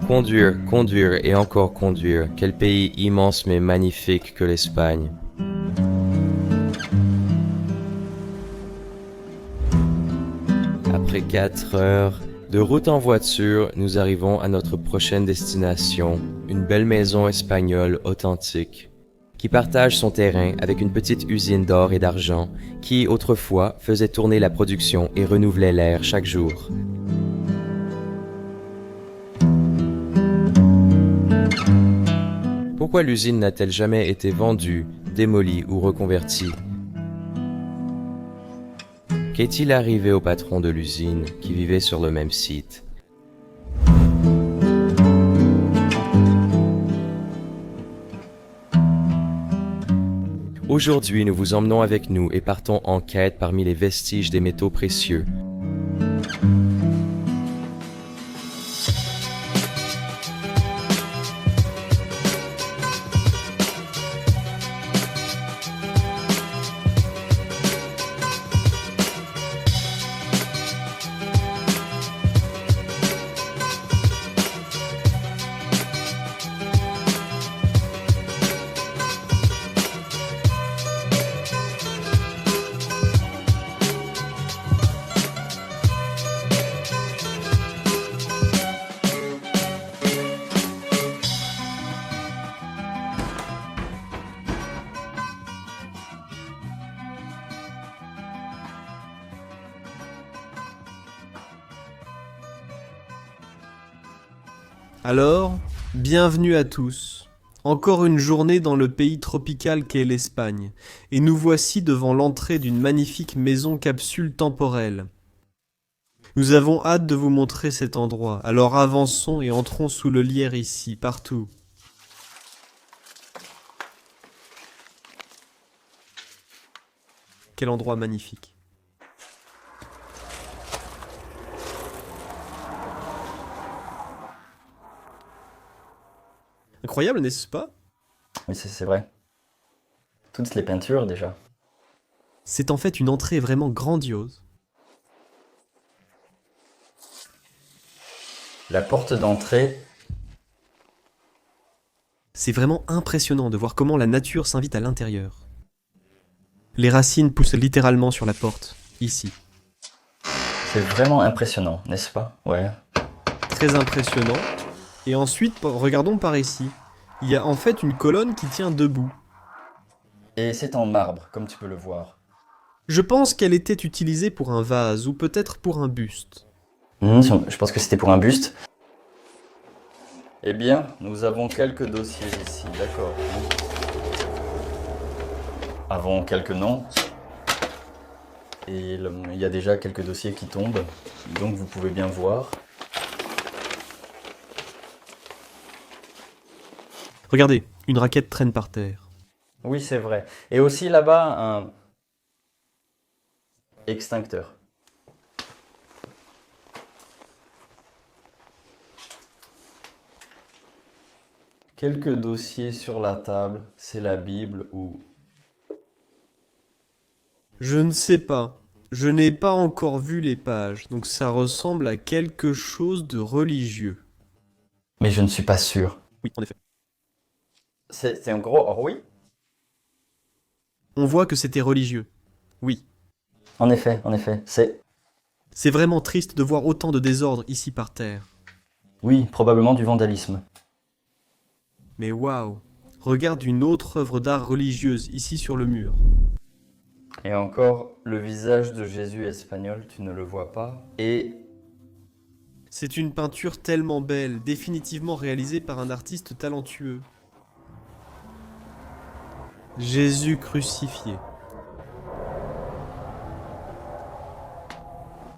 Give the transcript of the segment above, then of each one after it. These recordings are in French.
Conduire, conduire et encore conduire. Quel pays immense mais magnifique que l'Espagne. Après 4 heures de route en voiture, nous arrivons à notre prochaine destination, une belle maison espagnole authentique, qui partage son terrain avec une petite usine d'or et d'argent qui, autrefois, faisait tourner la production et renouvelait l'air chaque jour. Pourquoi l'usine n'a-t-elle jamais été vendue, démolie ou reconvertie? Qu'est-il arrivé au patron de l'usine qui vivait sur le même site? Aujourd'hui, nous vous emmenons avec nous et partons en quête parmi les vestiges des métaux précieux. Alors, bienvenue à tous. Encore une journée dans le pays tropical qu'est l'Espagne, et nous voici devant l'entrée d'une magnifique maison capsule temporelle. Nous avons hâte de vous montrer cet endroit, alors avançons et entrons sous le lierre ici, partout. Quel endroit magnifique. Incroyable, n'est-ce pas? Oui, c'est vrai. Toutes les peintures déjà. C'est en fait une entrée vraiment grandiose. La porte d'entrée, C'est vraiment impressionnant de voir comment la nature s'invite à l'intérieur. Les racines poussent littéralement sur la porte, ici. c'est vraiment impressionnant, n'est-ce pas? Ouais. Très impressionnant. Et ensuite, regardons par ici. Il y a en fait une colonne qui tient debout. Et c'est en marbre, comme tu peux le voir. Je pense qu'elle était utilisée pour un vase ou peut-être pour un buste. Je pense que c'était pour un buste. Eh bien, nous avons quelques dossiers ici, d'accord. Avons quelques noms. Et il y a déjà quelques dossiers qui tombent. Donc vous pouvez bien voir. Regardez, une raquette traîne par terre. Oui, c'est vrai. Et aussi là-bas, un extincteur. Quelques dossiers sur la table, c'est la Bible ou... Je ne sais pas. Je n'ai pas encore vu les pages, donc ça ressemble à quelque chose de religieux. Mais je ne suis pas sûr. Oui, en effet. C'est un gros... Oh oui. On voit que c'était religieux. Oui. En effet, c'est... C'est vraiment triste de voir autant de désordre ici par terre. Oui, probablement du vandalisme. Mais waouh! Regarde une autre œuvre d'art religieuse ici sur le mur. Et encore, le visage de Jésus espagnol, tu ne le vois pas. Et C'est une peinture tellement belle, définitivement réalisée par un artiste talentueux. Jésus crucifié.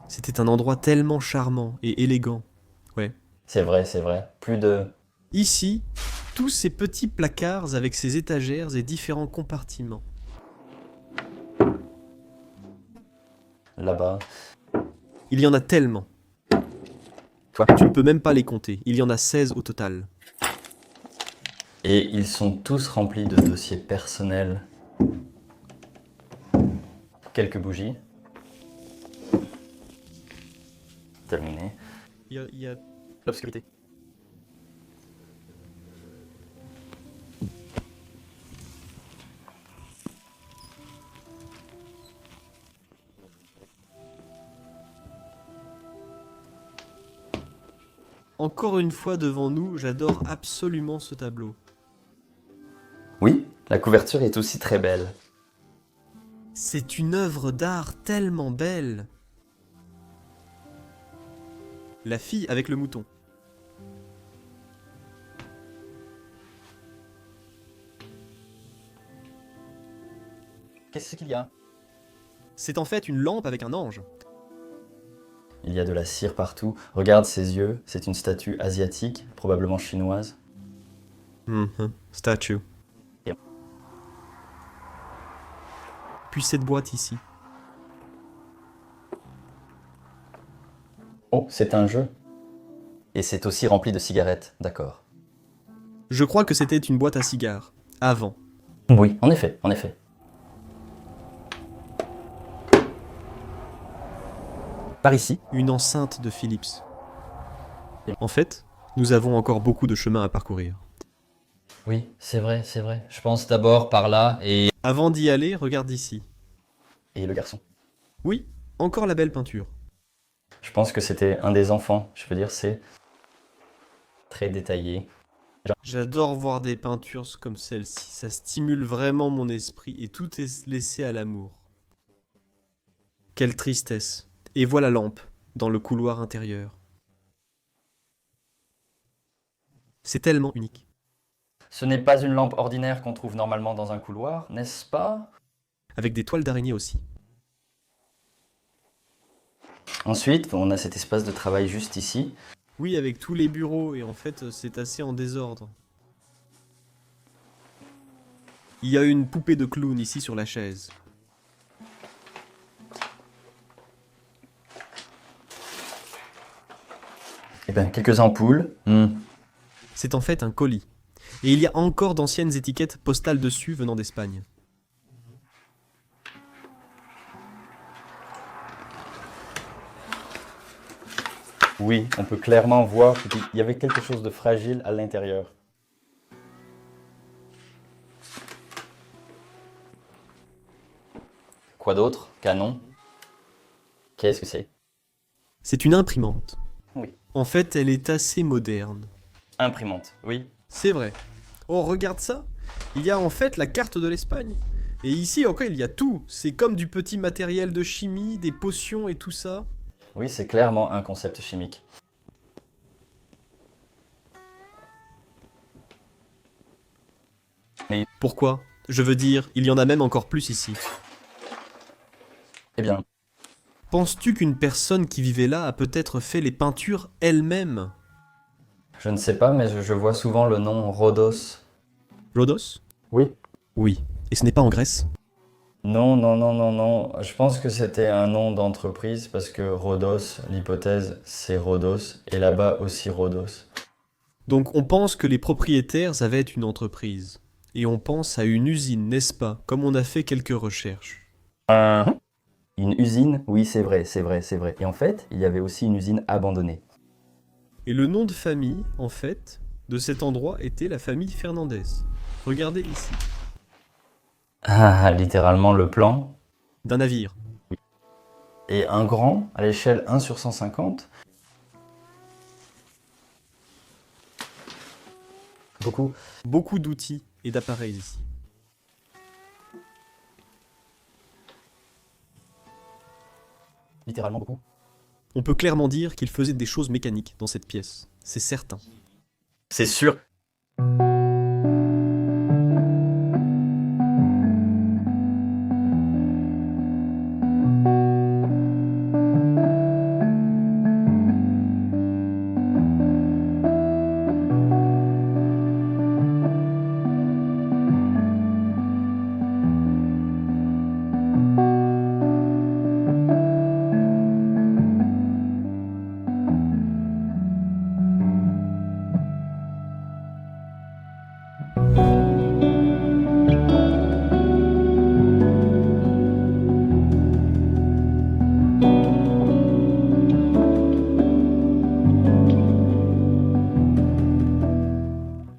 C'était un endroit tellement charmant et élégant. Ouais. c'est vrai, c'est vrai. Plus de... Ici, tous ces petits placards avec ces étagères et différents compartiments. Là-bas. Il y en a tellement. Toi. Tu ne peux même pas les compter. Il y en a 16 au total. Et ils sont tous remplis de dossiers personnels. Quelques bougies. Terminé. Il y a l'obscurité. encore une fois devant nous, j'adore absolument ce tableau. Oui, la couverture est aussi très belle. C'est une œuvre d'art tellement belle. La fille avec le mouton. Qu'est-ce qu'il y a? C'est en fait une lampe avec un ange. Il y a de la cire partout. Regarde ses yeux, c'est une statue asiatique, probablement chinoise. Statue. Yep. Puis cette boîte ici. Oh, c'est un jeu. Et c'est aussi rempli de cigarettes, d'accord. Je crois que c'était une boîte à cigares. Avant. Oui, en effet, en effet. Par ici. Une enceinte de Philips. En fait, nous avons encore beaucoup de chemin à parcourir. Oui, c'est vrai, c'est vrai. Je pense d'abord par là et... Avant d'y aller, regarde ici. Et le garçon. Oui, encore la belle peinture. Je pense que c'était un des enfants. Je veux dire, c'est très détaillé. J'adore voir des peintures comme celle-ci. Ça stimule vraiment mon esprit et tout est laissé à l'amour. Quelle tristesse. Et voilà la lampe, dans le couloir intérieur. C'est tellement unique. Ce n'est pas une lampe ordinaire qu'on trouve normalement dans un couloir, n'est-ce pas? Avec des toiles d'araignée aussi. Ensuite, on a cet espace de travail juste ici. Oui, avec tous les bureaux, et en fait, c'est assez en désordre. Il y a une poupée de clown ici sur la chaise. Eh bien, quelques ampoules. C'est en fait un colis. Et il y a encore d'anciennes étiquettes postales dessus venant d'Espagne. Oui, on peut clairement voir qu'il y avait quelque chose de fragile à l'intérieur. Quoi d'autre? Canon? Qu'est-ce que c'est? C'est une imprimante. Oui. En fait, elle est assez moderne. Imprimante, oui. C'est vrai. Oh, regarde ça. Il y a en fait la carte de l'Espagne. Et ici encore, il y a tout. C'est comme du petit matériel de chimie, des potions et tout ça. Oui, c'est clairement un concept chimique. Pourquoi? Je veux dire, il y en a même encore plus ici. Eh bien, Penses-tu qu'une personne qui vivait là a peut-être fait les peintures elle-même? je ne sais pas, mais je vois souvent le nom Rhodos. Rhodos? Oui. Oui. Et ce n'est pas en Grèce? Non, non, non, non, non. Je pense que c'était un nom d'entreprise parce que Rhodos, l'hypothèse, c'est Rhodos. Et là-bas aussi Rhodos. Donc on pense que les propriétaires avaient une entreprise. Et on pense à une usine, n'est-ce pas? Comme on a fait quelques recherches. Une usine? Oui, c'est vrai, c'est vrai, c'est vrai. Et en fait, il y avait aussi une usine abandonnée. Et le nom de famille, en fait, de cet endroit était la famille Fernandez. Regardez ici. Ah, littéralement le plan. D'un navire. Et un grand, à l'échelle 1 sur 150. Beaucoup. Beaucoup d'outils et d'appareils ici. Littéralement beaucoup. On peut clairement dire qu'il faisait des choses mécaniques dans cette pièce. C'est certain. C'est sûr.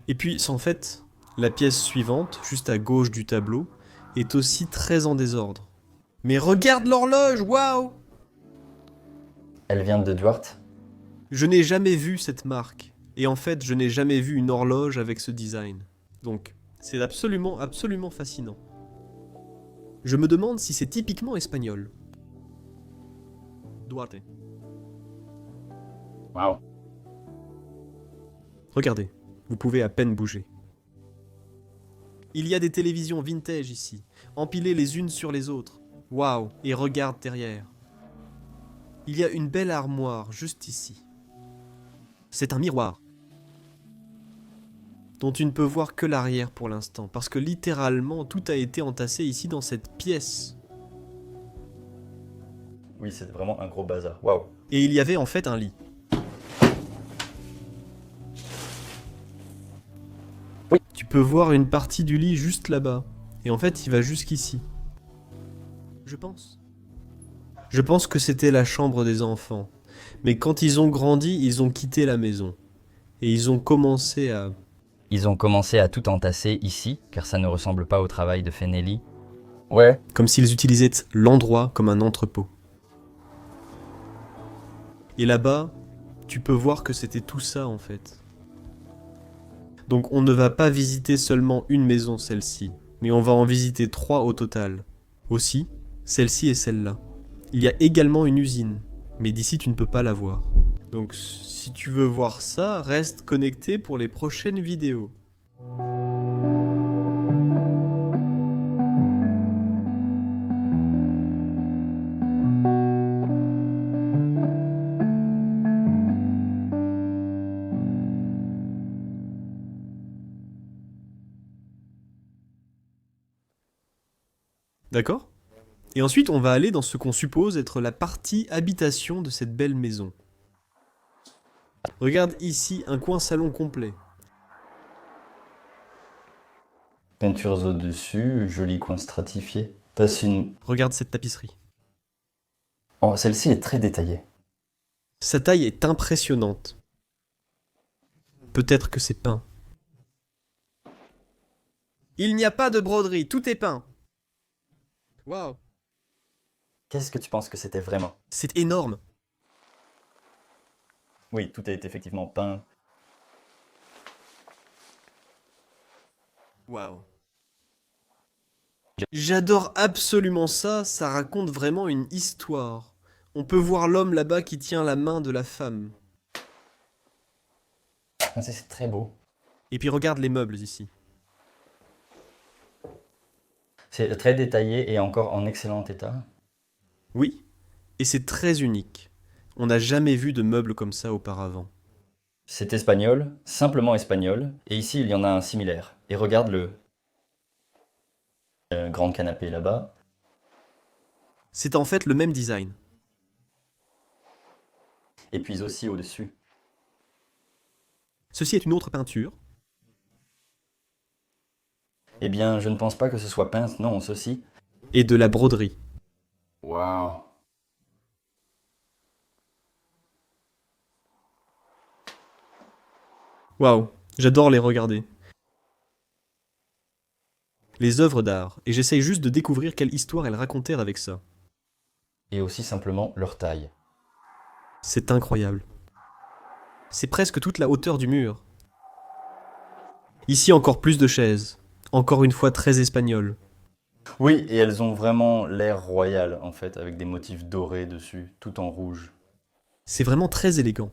Et puis, en fait, la pièce suivante, juste à gauche du tableau, est aussi très en désordre. Mais regarde l'horloge, waouh! Elle vient de Duarte. Je n'ai jamais vu cette marque. Et en fait, je n'ai jamais vu une horloge avec ce design. Donc, c'est absolument, absolument fascinant. Je me demande si c'est typiquement espagnol. Duarte. Waouh. Regardez, vous pouvez à peine bouger. Il y a des télévisions vintage ici, empilées les unes sur les autres. Waouh, et regarde derrière. Il y a une belle armoire juste ici. C'est un miroir, dont tu ne peux voir que l'arrière pour l'instant, parce que littéralement tout a été entassé ici dans cette pièce. Oui, c'est vraiment un gros bazar. Waouh. Et il y avait en fait un lit. Oui. Tu peux voir une partie du lit juste là-bas. Et en fait, il va jusqu'ici. Je pense. Je pense que c'était la chambre des enfants. Mais quand ils ont grandi, ils ont quitté la maison. Et ils ont commencé à... Ils ont commencé à tout entasser ici, car ça ne ressemble pas au travail de Fenelli. Ouais. Comme s'ils utilisaient l'endroit comme un entrepôt. Et là-bas, tu peux voir que c'était tout ça en fait. Donc on ne va pas visiter seulement une maison, celle-ci, mais on va en visiter 3 au total. Aussi, celle-ci et celle-là. Il y a également une usine, mais d'ici tu ne peux pas la voir. Donc si tu veux voir ça, reste connecté pour les prochaines vidéos. D'accord ? Et ensuite, on va aller dans ce qu'on suppose être la partie habitation de cette belle maison. Regarde ici un coin salon complet. Peintures au-dessus, joli coin stratifié. Passe une... Regarde cette tapisserie. Oh, celle-ci est très détaillée. Sa taille est impressionnante. Peut-être que c'est peint. Il n'y a pas de broderie, tout est peint. Waouh, Qu'est-ce que tu penses que c'était vraiment? c'est énorme. Oui, tout est effectivement peint. Waouh. J'adore absolument ça, ça raconte vraiment une histoire. On peut voir l'homme là-bas qui tient la main de la femme. Ah, c'est très beau. Et puis regarde les meubles ici. C'est très détaillé et encore en excellent état. Oui, et c'est très unique. On n'a jamais vu de meubles comme ça auparavant. C'est espagnol, simplement espagnol. Et ici, il y en a un similaire. Et regarde le grand canapé là-bas. C'est en fait le même design. Et puis aussi au-dessus. Ceci est une autre peinture. Eh bien, je ne pense pas que ce soit peint, non, ceci. Et de la broderie. Waouh. Waouh, j'adore les regarder. Les œuvres d'art, et j'essaye juste de découvrir quelle histoire elles racontèrent avec ça. Et aussi simplement leur taille. C'est incroyable. C'est presque toute la hauteur du mur. Ici encore plus de chaises. Encore une fois très espagnol. Oui, et elles ont vraiment l'air royal, en fait, avec des motifs dorés dessus, tout en rouge. C'est vraiment très élégant.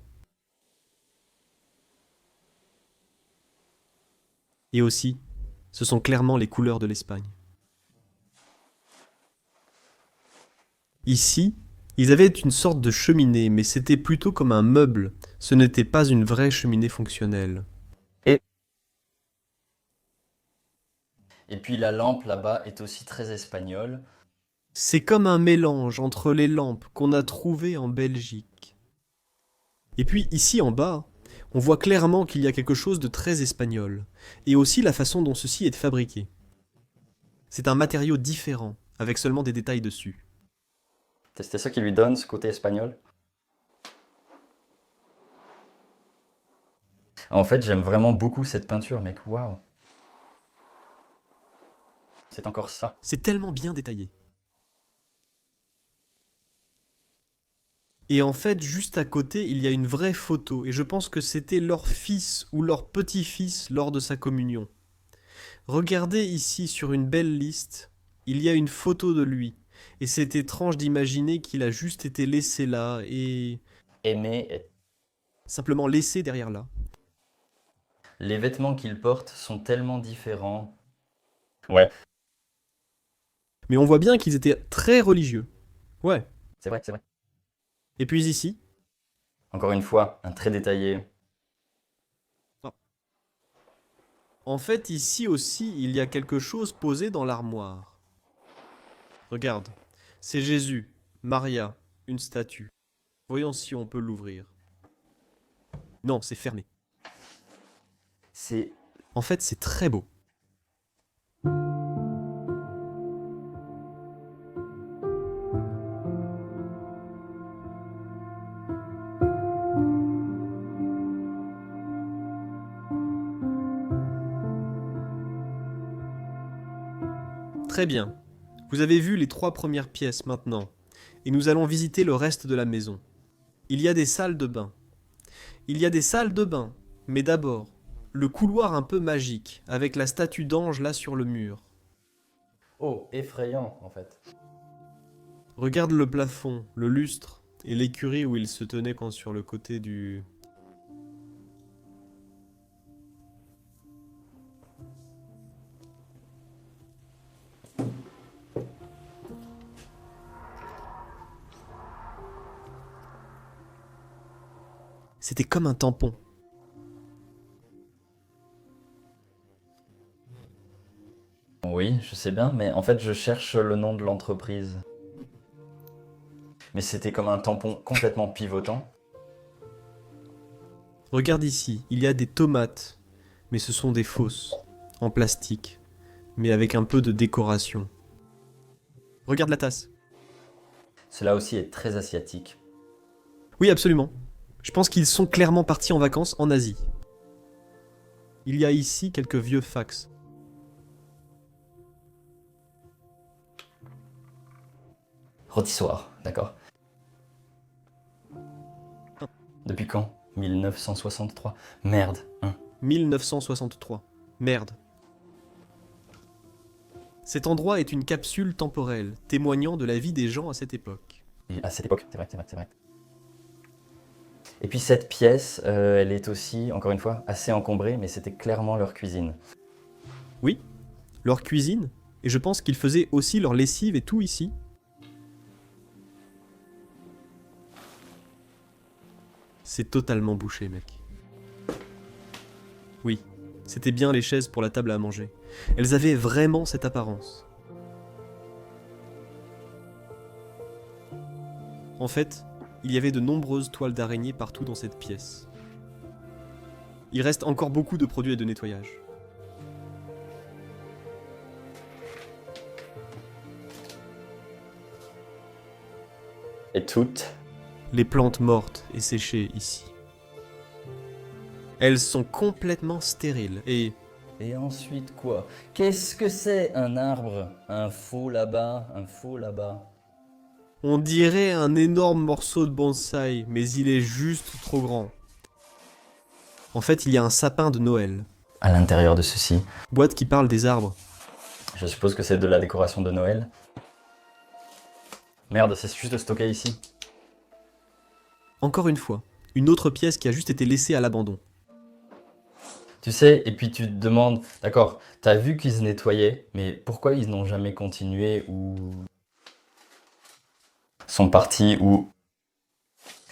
Et aussi, ce sont clairement les couleurs de l'Espagne. Ici, ils avaient une sorte de cheminée, mais c'était plutôt comme un meuble. Ce n'était pas une vraie cheminée fonctionnelle. Et puis la lampe là-bas est aussi très espagnole. C'est comme un mélange entre les lampes qu'on a trouvées en Belgique. Et puis ici en bas, on voit clairement qu'il y a quelque chose de très espagnol, et aussi la façon dont ceci est fabriqué. C'est un matériau différent, avec seulement des détails dessus. C'était ça qui lui donne ce côté espagnol. En fait, j'aime vraiment beaucoup cette peinture, mec. Waouh. C'est encore ça. C'est tellement bien détaillé. Et en fait, juste à côté, il y a une vraie photo, et je pense que c'était leur fils ou leur petit-fils lors de sa communion. Regardez ici sur une belle liste, il y a une photo de lui, et c'est étrange d'imaginer qu'il a juste été laissé là, et Aimé, simplement laissé derrière là. les vêtements qu'il porte sont tellement différents. Ouais, Mais on voit bien qu'ils étaient très religieux. Ouais. c'est vrai, c'est vrai. Et puis ici, Encore une fois, un trait détaillé. en fait ici aussi, il y a quelque chose posé dans l'armoire. Regarde, c'est Jésus, Maria, une statue. Voyons si on peut l'ouvrir. Non, c'est fermé. C'est En fait, c'est très beau. Très bien. Vous avez vu les 3 premières pièces maintenant, et nous allons visiter le reste de la maison. Il y a des salles de bain. Il y a des salles de bain, mais d'abord, le couloir un peu magique, avec la statue d'ange là sur le mur. oh, effrayant en fait. Regarde le plafond, le lustre, et l'écurie où il se tenait quand sur le côté du... C'était comme un tampon. Oui, je sais bien, mais en fait, je cherche le nom de l'entreprise. Mais c'était comme un tampon complètement pivotant. Regarde ici, il y a des tomates, mais ce sont des fausses, en plastique, mais avec un peu de décoration. Regarde la tasse. Cela aussi est très asiatique. Oui, absolument. Je pense qu'ils sont clairement partis en vacances en Asie. Il y a ici quelques vieux fax. Rôtissoir, d'accord. Depuis quand 1963. Merde, hein. 1963. Merde. Cet endroit est une capsule temporelle, témoignant de la vie des gens à cette époque. Et à cette époque, c'est vrai, c'est vrai, c'est vrai. Et puis cette pièce, elle est aussi, encore une fois, assez encombrée, mais c'était clairement leur cuisine. Oui, leur cuisine, et je pense qu'ils faisaient aussi leur lessive et tout ici. C'est totalement bouché, mec. Oui, c'était bien les chaises pour la table à manger. Elles avaient vraiment cette apparence. En fait, il y avait de nombreuses toiles d'araignée partout dans cette pièce. Il reste encore beaucoup de produits de nettoyage. Et toutes, Les plantes mortes et séchées ici. Elles sont complètement stériles et et ensuite quoi? Qu'est-ce que c'est un arbre? Un faux là-bas, un faux là-bas. on dirait un énorme morceau de bonsaï, mais il est juste trop grand. En fait, il y a un sapin de Noël. À l'intérieur de ceci, Boîte qui parle des arbres. je suppose que c'est de la décoration de Noël. Merde, c'est juste stocké ici. Encore une fois, une autre pièce qui a juste été laissée à l'abandon. Tu sais, et puis tu te demandes, d'accord, t'as vu qu'ils se nettoyaient, mais pourquoi ils n'ont jamais continué ou sont partis ou...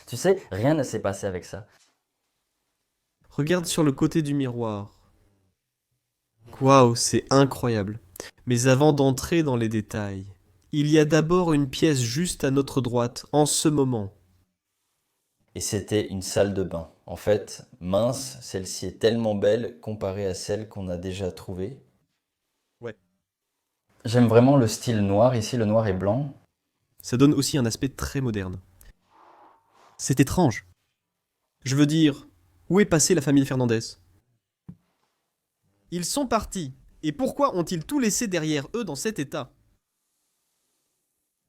Tu sais, rien ne s'est passé avec ça. Regarde sur le côté du miroir. Waouh, c'est incroyable. Mais avant d'entrer dans les détails, il y a d'abord une pièce juste à notre droite, en ce moment. Et c'était une salle de bain. En fait, mince, celle-ci est tellement belle comparée à celle qu'on a déjà trouvée. Ouais. J'aime vraiment le style noir, ici le noir et blanc. Ça donne aussi un aspect très moderne. C'est étrange. Je veux dire, où est passée la famille Fernandez? Ils sont partis. Et pourquoi ont-ils tout laissé derrière eux dans cet état?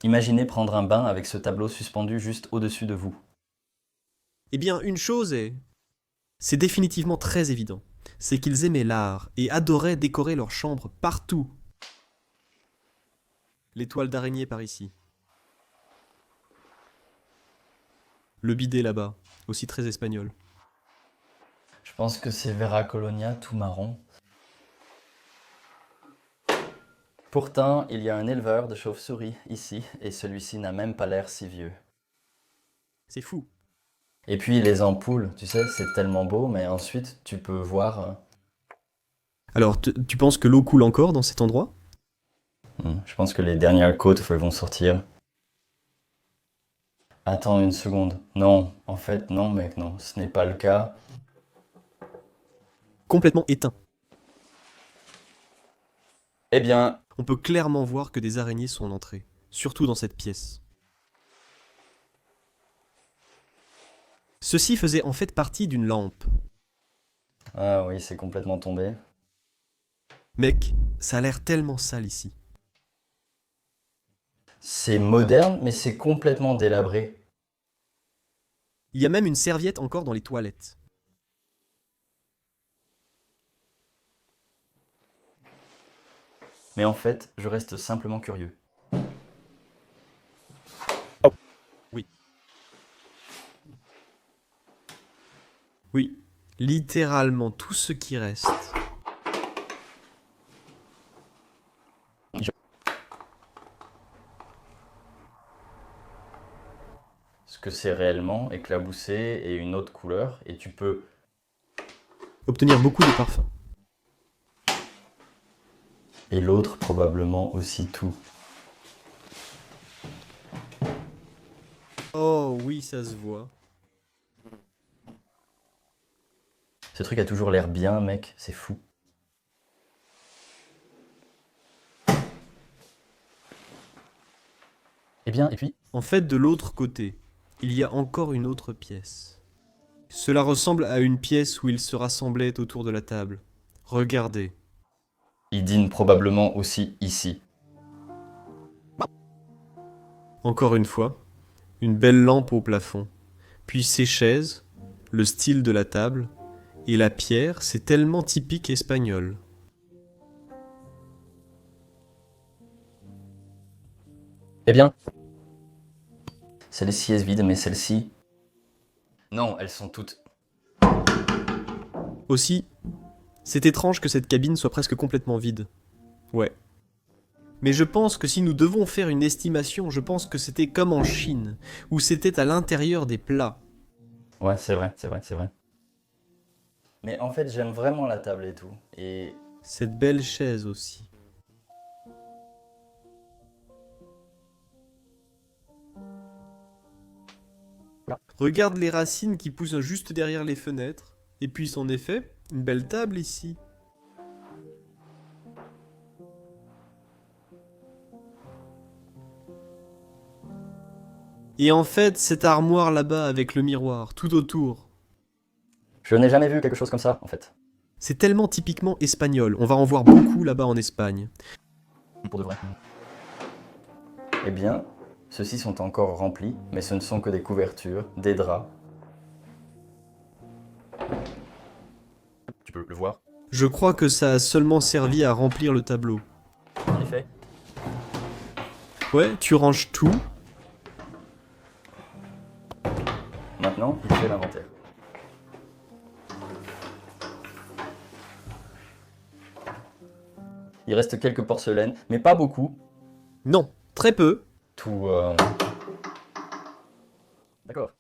Imaginez prendre un bain avec ce tableau suspendu juste au-dessus de vous. Eh bien, une chose est... C'est définitivement très évident. C'est qu'ils aimaient l'art et adoraient décorer leurs chambres partout. Les toiles d'araignée par ici. Le bidet là-bas, aussi très espagnol. Je pense que c'est Vera Colonia tout marron. Pourtant, il y a un éleveur de chauves-souris ici, et celui-ci n'a même pas l'air si vieux. C'est fou. Et puis les ampoules, tu sais, c'est tellement beau, mais ensuite tu peux voir... Alors, tu penses que l'eau coule encore dans cet endroit? Je pense que les dernières côtes vont sortir. Attends une seconde. Non, en fait, non, mec, non, ce n'est pas le cas. Complètement éteint. Eh bien, On peut clairement voir que des araignées sont entrées, surtout dans cette pièce. Ceci faisait en fait partie d'une lampe. ah oui, c'est complètement tombé. Mec, ça a l'air tellement sale ici. C'est moderne, mais c'est complètement délabré. Il y a même une serviette encore dans les toilettes. Mais en fait, je reste simplement curieux. Oui, littéralement tout ce qui reste. Ce que c'est réellement éclaboussé et une autre couleur, et tu peux... Obtenir beaucoup de parfums. Et l'autre probablement aussi tout. Oh oui, ça se voit. Ce truc a toujours l'air bien, mec, c'est fou. Eh bien, et puis... En fait, de l'autre côté, il y a encore une autre pièce. Cela ressemble à une pièce où ils se rassemblaient autour de la table. Regardez. Ils dînent probablement aussi ici. Encore une fois, une belle lampe au plafond, puis ces chaises, le style de la table, et la pierre, c'est tellement typique espagnol. Eh bien... Celle-ci est vide, mais celle-ci... Non, elles sont toutes... Aussi, c'est étrange que cette cabine soit presque complètement vide. Ouais. Mais je pense que si nous devons faire une estimation, je pense que c'était comme en Chine, où c'était à l'intérieur des plats. Ouais, c'est vrai, c'est vrai, c'est vrai. Mais en fait, j'aime vraiment la table et tout. Et Cette belle chaise aussi. Regarde les racines qui poussent juste derrière les fenêtres. Et puis, en effet, une belle table ici. Et en fait, cette armoire là-bas avec le miroir, tout autour. je n'ai jamais vu quelque chose comme ça, en fait. C'est tellement typiquement espagnol. On va en voir beaucoup là-bas en Espagne. Pour de vrai. Eh bien, ceux-ci sont encore remplis, mais ce ne sont que des couvertures, des draps. Tu peux le voir. Je crois que ça a seulement servi à remplir le tableau. En effet. Ouais, tu ranges tout. Maintenant, il fait l'inventaire. Il reste quelques porcelaines, mais pas beaucoup. Non, très peu. Tout... D'accord.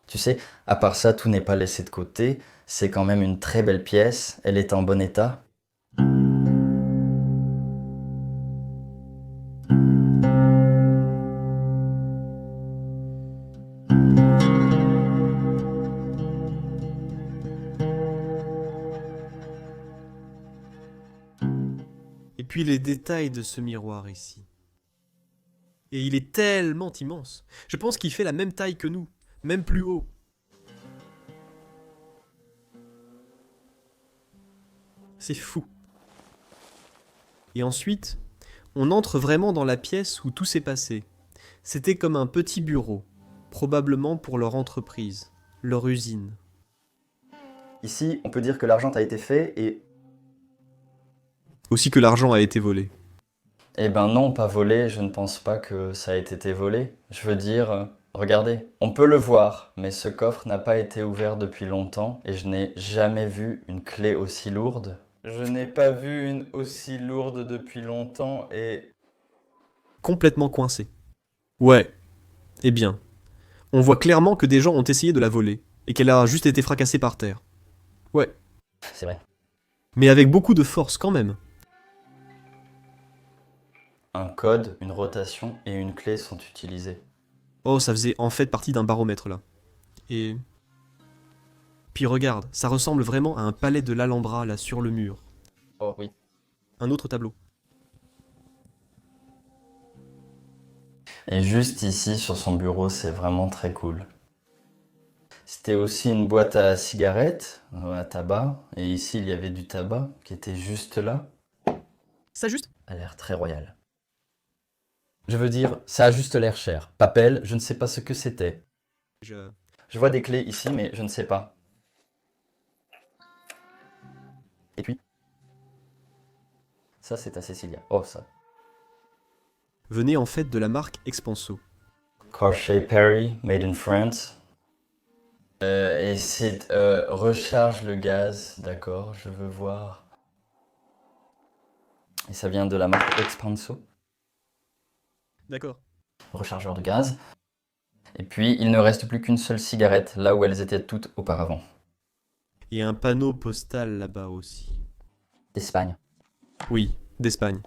Tu sais, à part ça, tout n'est pas laissé de côté. C'est quand même une très belle pièce. Elle est en bon état. Et puis les détails de ce miroir ici. Et il est tellement immense. Je pense qu'il fait la même taille que nous, même plus haut. C'est fou. Et ensuite, on entre vraiment dans la pièce où tout s'est passé. C'était comme un petit bureau. probablement pour leur entreprise, leur usine. Ici, on peut dire que l'argent a été fait et... Aussi que l'argent a été volé. Eh ben non, pas volé, je ne pense pas que ça ait été volé. Je veux dire, regardez, on peut le voir, mais ce coffre n'a pas été ouvert depuis longtemps et je n'ai jamais vu une clé aussi lourde. Je n'ai pas vu une aussi lourde depuis longtemps et... Complètement coincé. Ouais. Eh bien, on voit clairement que des gens ont essayé de la voler, et qu'elle a juste été fracassée par terre. Ouais. C'est vrai. Mais avec beaucoup de force quand même. Un code, une rotation et une clé sont utilisés. Oh, ça faisait en fait partie d'un baromètre là. Et... Puis regarde, ça ressemble vraiment à un palais de l'Alhambra là sur le mur. Oh oui. Un autre tableau. Et juste ici, sur son bureau, c'est vraiment très cool. C'était aussi une boîte à cigarettes, à tabac, et ici il y avait du tabac qui était juste là. Ça juste? A l'air très royal. Je veux dire, ça a juste l'air cher. Papel, je ne sais pas ce que c'était. Je... Je vois des clés ici, mais je ne sais pas. Et puis, ça c'est à Cecilia. Oh ça. Venait en fait de la marque Expanso. Crochet Perry, made in France. Et c'est recharge le gaz, d'accord, je veux voir. Et ça vient de la marque Expanso, D'accord. rechargeur de gaz. Et puis il ne reste plus qu'une seule cigarette, là où elles étaient toutes auparavant. Et un panneau postal là-bas aussi. D'Espagne. Oui, d'Espagne.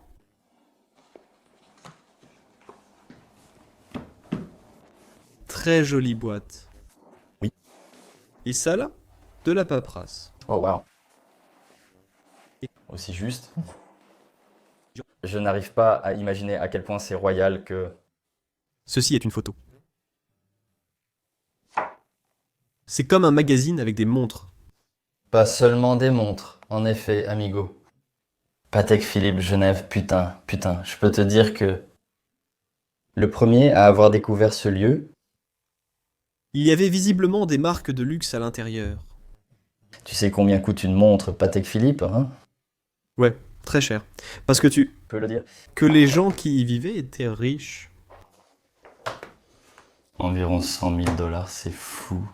Très jolie boîte. Oui. Et ça là, de la paperasse. Oh wow. Aussi juste. Je n'arrive pas à imaginer à quel point c'est royal que... Ceci est une photo. C'est comme un magazine avec des montres. Pas seulement des montres, en effet, amigo. Patek Philippe, Genève, putain, je peux te dire que... Le premier à avoir découvert ce lieu, Il y avait visiblement des marques de luxe à l'intérieur. tu sais combien coûte une montre Patek Philippe, hein? Ouais, très cher. Parce que Tu peux le dire. que les gens qui y vivaient étaient riches. Environ 100 000 $, c'est fou.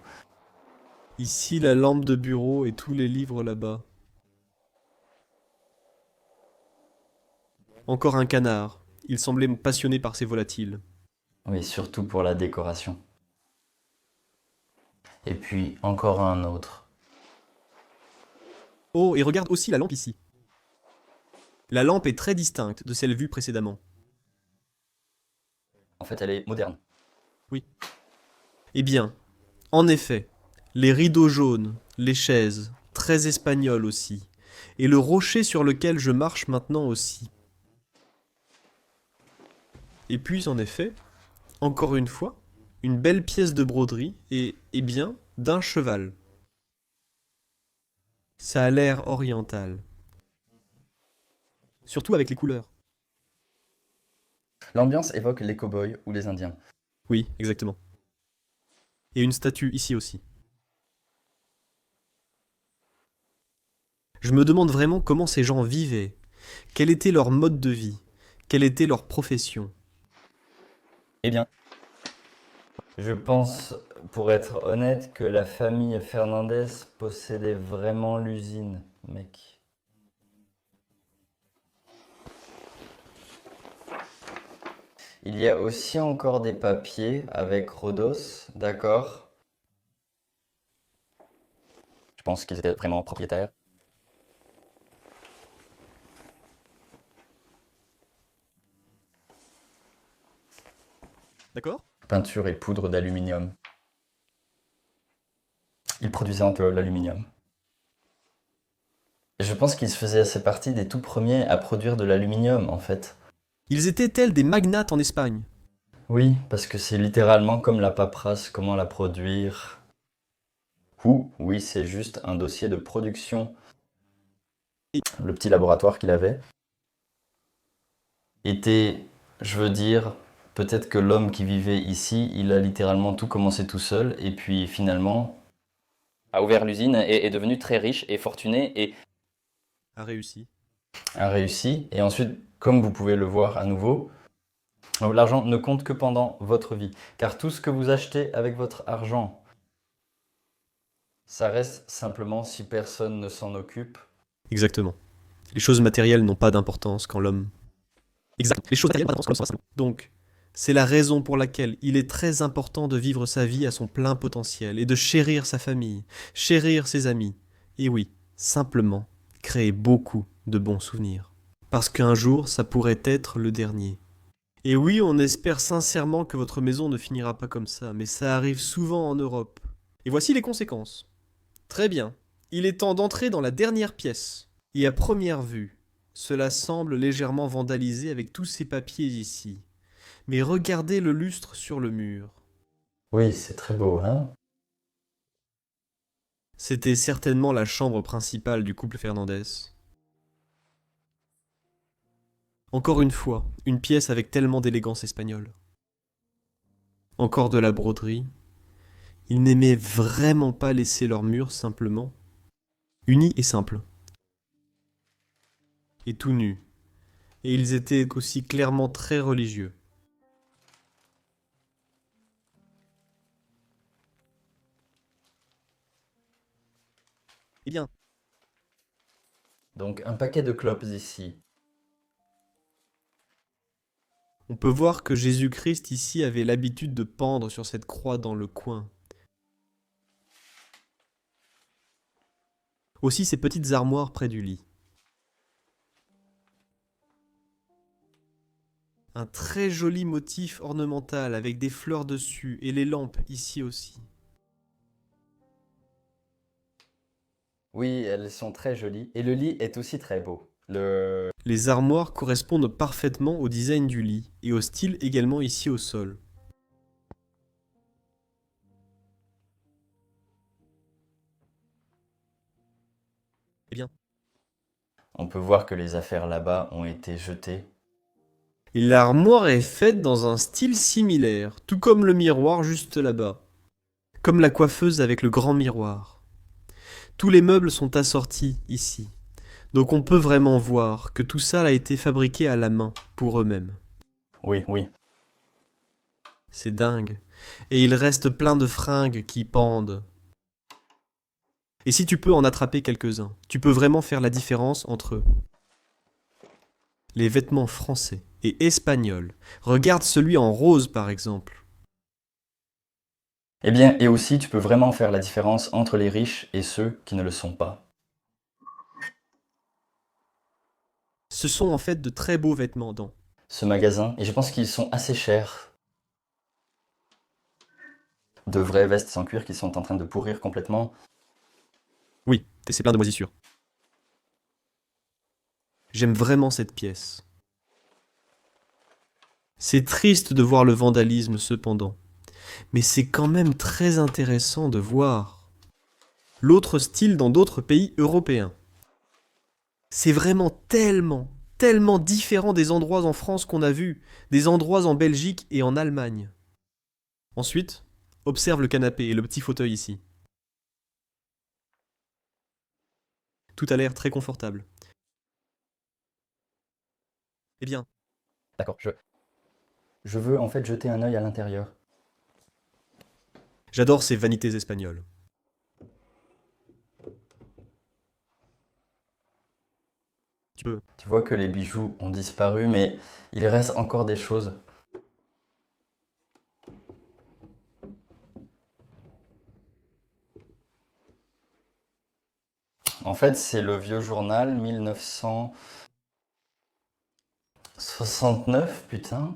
Ici, la lampe de bureau et tous les livres là-bas. Encore un canard. Il semblait passionné par ces volatiles. Oui, surtout pour la décoration. Et puis, encore un autre. Oh, et regarde aussi la lampe ici. La lampe est très distincte de celle vue précédemment. En fait, elle est moderne. Eh bien, en effet, les rideaux jaunes, les chaises, très espagnoles aussi, et le rocher sur lequel je marche maintenant aussi. Et puis, en effet, encore une fois, une belle pièce de broderie et, eh bien, d'un cheval. Ça a l'air oriental. Surtout avec les couleurs. L'ambiance évoque les cow-boys ou les Indiens. Oui, exactement. Et une statue ici aussi. Je me demande vraiment comment ces gens vivaient, quel était leur mode de vie, quelle était leur profession. Eh bien, je pense, pour être honnête, que la famille Fernandez possédait vraiment l'usine, mec. Il y a aussi encore des papiers avec Rhodos, d'accord? Je pense qu'ils étaient vraiment propriétaires. D'accord? Peinture et poudre d'aluminium. Ils produisaient un peu l'aluminium. Et je pense qu'ils se faisaient assez partie des tout premiers à produire de l'aluminium, en fait. Ils étaient tels des magnates en Espagne. Oui, parce que c'est littéralement comme la paperasse, comment la produire. Ou, oui, c'est juste un dossier de production. Le petit laboratoire qu'il avait était, je veux dire, Peut-être que l'homme qui vivait ici, il a littéralement tout commencé tout seul, et puis finalement a ouvert l'usine, est devenu très riche et fortuné, et A réussi. a réussi. Et ensuite, comme vous pouvez le voir à nouveau, l'argent ne compte que pendant votre vie. Car tout ce que vous achetez avec votre argent, ça reste simplement si personne ne s'en occupe. Exactement. Les choses matérielles n'ont pas d'importance quand l'homme... Exact. Les choses matérielles n'ont pas d'importance quand l'homme... Donc, c'est la raison pour laquelle il est très important de vivre sa vie à son plein potentiel et de chérir sa famille, chérir ses amis. Et oui, simplement, créer beaucoup de bons souvenirs. Parce qu'un jour, ça pourrait être le dernier. Et oui, on espère sincèrement que votre maison ne finira pas comme ça, mais ça arrive souvent en Europe. Et voici les conséquences. Très bien. Il est temps d'entrer dans la dernière pièce. Et à première vue, cela semble légèrement vandalisé avec tous ces papiers ici. Mais regardez le lustre sur le mur. Oui, c'est très beau, hein? C'était certainement la chambre principale du couple Fernandez. Encore une fois, une pièce avec tellement d'élégance espagnole. Encore de la broderie. Ils n'aimaient vraiment pas laisser leur mur simplement. Unis et simples. Et tout nus. Et ils étaient aussi clairement très religieux. Eh bien, Donc un paquet de clopes ici. on peut voir que Jésus-Christ ici avait l'habitude de pendre sur cette croix dans le coin. Aussi ces petites armoires près du lit. Un très joli motif ornemental avec des fleurs dessus et les lampes ici aussi. Oui, elles sont très jolies. Et le lit est aussi très beau. Les armoires correspondent parfaitement au design du lit et au style également ici au sol. Eh bien, On peut voir que les affaires là-bas ont été jetées. et l'armoire est faite dans un style similaire, tout comme le miroir juste là-bas. Comme la coiffeuse avec le grand miroir. Tous les meubles sont assortis ici. Donc on peut vraiment voir que tout ça a été fabriqué à la main, pour eux-mêmes. Oui, oui. C'est dingue. Et il reste plein de fringues qui pendent. Et si tu peux en attraper quelques-uns, tu peux vraiment faire la différence entre les vêtements français et espagnols. Regarde celui en rose par exemple. Eh bien, et aussi, tu peux vraiment faire la différence entre les riches et ceux qui ne le sont pas. Ce sont en fait de très beaux vêtements dans Ce magasin, et je pense qu'ils sont assez chers. De vraies vestes sans cuir qui sont en train de pourrir complètement. Oui, et c'est plein de moisissures. J'aime vraiment cette pièce. C'est triste de voir le vandalisme cependant, mais c'est quand même très intéressant de voir l'autre style dans d'autres pays européens. C'est vraiment tellement différent des endroits en France qu'on a vus, des endroits en Belgique et en Allemagne. Ensuite, observe le canapé et le petit fauteuil ici. Tout a l'air très confortable. Eh bien, D'accord, je veux en fait jeter un œil à l'intérieur. j'adore ces vanités espagnoles. Tu peux. Tu vois que les bijoux ont disparu, mais il reste encore des choses. En fait, c'est le vieux journal 1969, putain.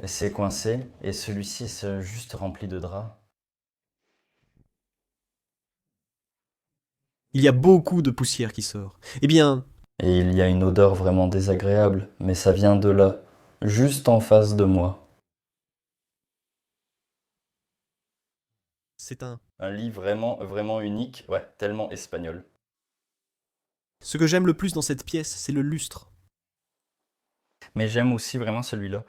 Et c'est coincé, et celui-ci c'est juste rempli de draps. Il y a beaucoup de poussière qui sort. Eh bien, Et il y a une odeur vraiment désagréable, mais ça vient de là, juste en face de moi. c'est un... Un lit vraiment, vraiment unique, ouais, tellement espagnol. Ce que j'aime le plus dans cette pièce, c'est le lustre. Mais j'aime aussi vraiment celui-là.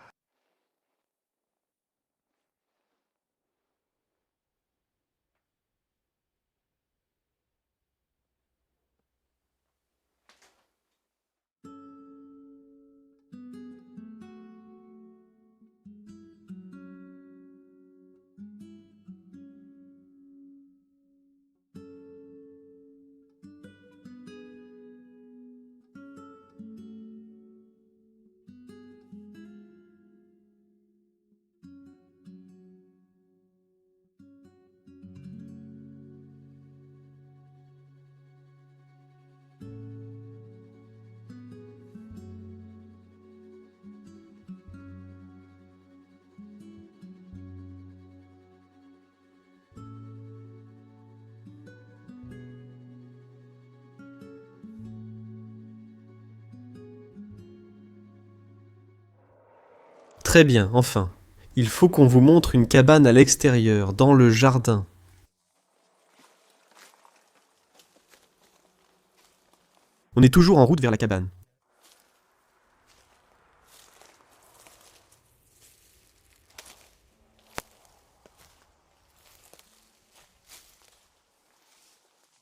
Très bien, enfin. Il faut qu'on vous montre une cabane à l'extérieur, dans le jardin. On est toujours en route vers la cabane.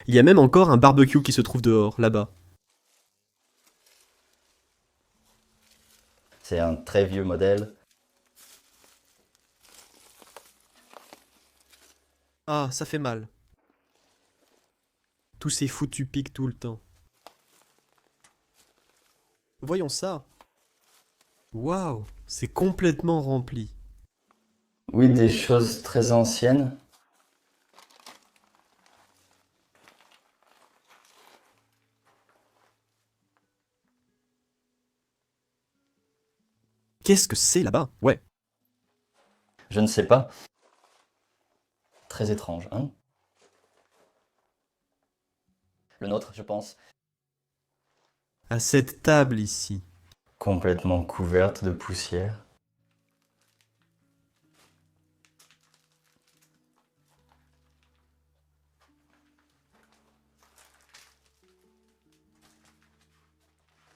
Il y a même encore un barbecue qui se trouve dehors, là-bas. C'est un très vieux modèle. Ah, ça fait mal. Tous ces foutus pics tout le temps. Voyons ça. Waouh, c'est complètement rempli. Oui, des choses très anciennes. Qu'est-ce que c'est là-bas? Ouais. Je ne sais pas. Très étrange, hein? Le nôtre, je pense. À cette table ici. Complètement couverte de poussière.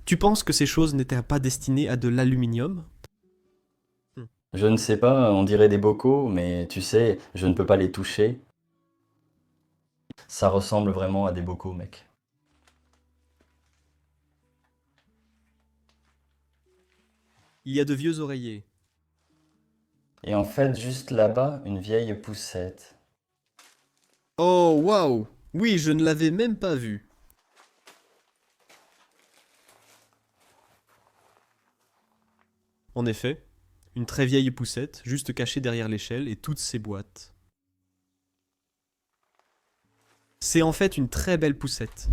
Tu penses que ces choses n'étaient pas destinées à de l'aluminium? Je ne sais pas, on dirait des bocaux, mais tu sais, je ne peux pas les toucher. Ça ressemble vraiment à des bocaux, mec. Il y a de vieux oreillers. Et en fait, juste là-bas, une vieille poussette. Oh, waouh! Oui, je ne l'avais même pas vu. En effet, une très vieille poussette, juste cachée derrière l'échelle et toutes ses boîtes. C'est en fait une très belle poussette.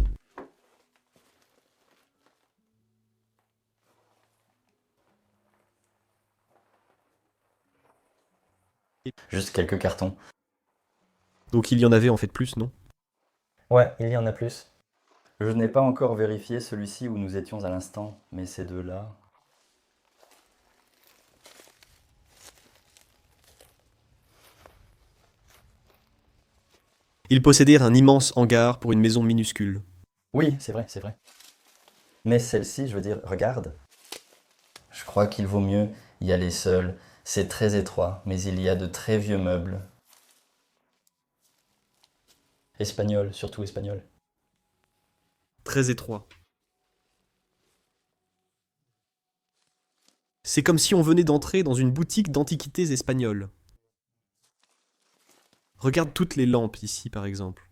Juste quelques cartons. Donc il y en avait en fait plus, non? Ouais, il y en a plus. Je n'ai pas encore vérifié celui-ci où nous étions à l'instant, mais ces deux-là... Ils possédaient un immense hangar pour une maison minuscule. Oui, c'est vrai, c'est vrai. Mais celle-ci, je veux dire, regarde. Je crois qu'il vaut mieux y aller seul. C'est très étroit, mais il y a de très vieux meubles. Espagnol, surtout espagnol. Très étroit. C'est comme si on venait d'entrer dans une boutique d'antiquités espagnoles. Regarde toutes les lampes ici, par exemple.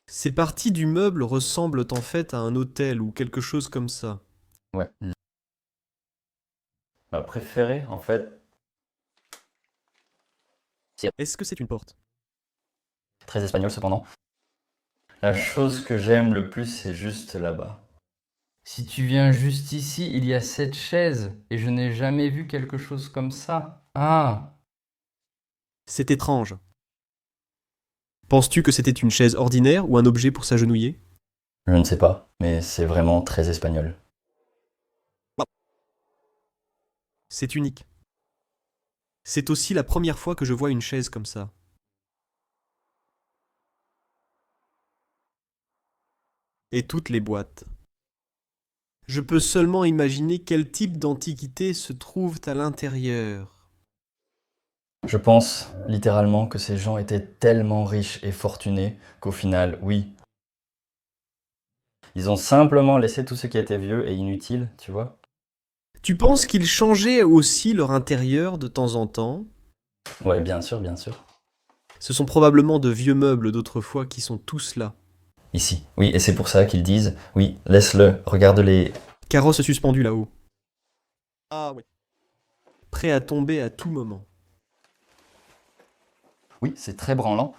Ces parties du meuble ressemblent en fait à un hôtel ou quelque chose comme ça. Ouais. Ma préférée, en fait, Est-ce que c'est une porte? très espagnol cependant. La chose que j'aime le plus, c'est juste là-bas. Si tu viens juste ici, il y a cette chaise, et je n'ai jamais vu quelque chose comme ça. Ah, C'est étrange. Penses-tu que c'était une chaise ordinaire ou un objet pour s'agenouiller? Je ne sais pas, mais c'est vraiment très espagnol. C'est unique. C'est aussi la première fois que je vois une chaise comme ça. et toutes les boîtes. Je peux seulement imaginer quel type d'antiquités se trouvent à l'intérieur. Je pense littéralement que ces gens étaient tellement riches et fortunés qu'au final, oui, ils ont simplement laissé tout ce qui était vieux et inutile, tu vois. Tu penses qu'ils changeaient aussi leur intérieur de temps en temps? Ouais, bien sûr, bien sûr. Ce sont probablement de vieux meubles d'autrefois qui sont tous là. Ici, oui, et c'est pour ça qu'ils disent, oui, laisse-le, regarde-les. Carrosse suspendu là-haut. Ah oui. Prêt à tomber à tout moment. Oui, c'est très branlant.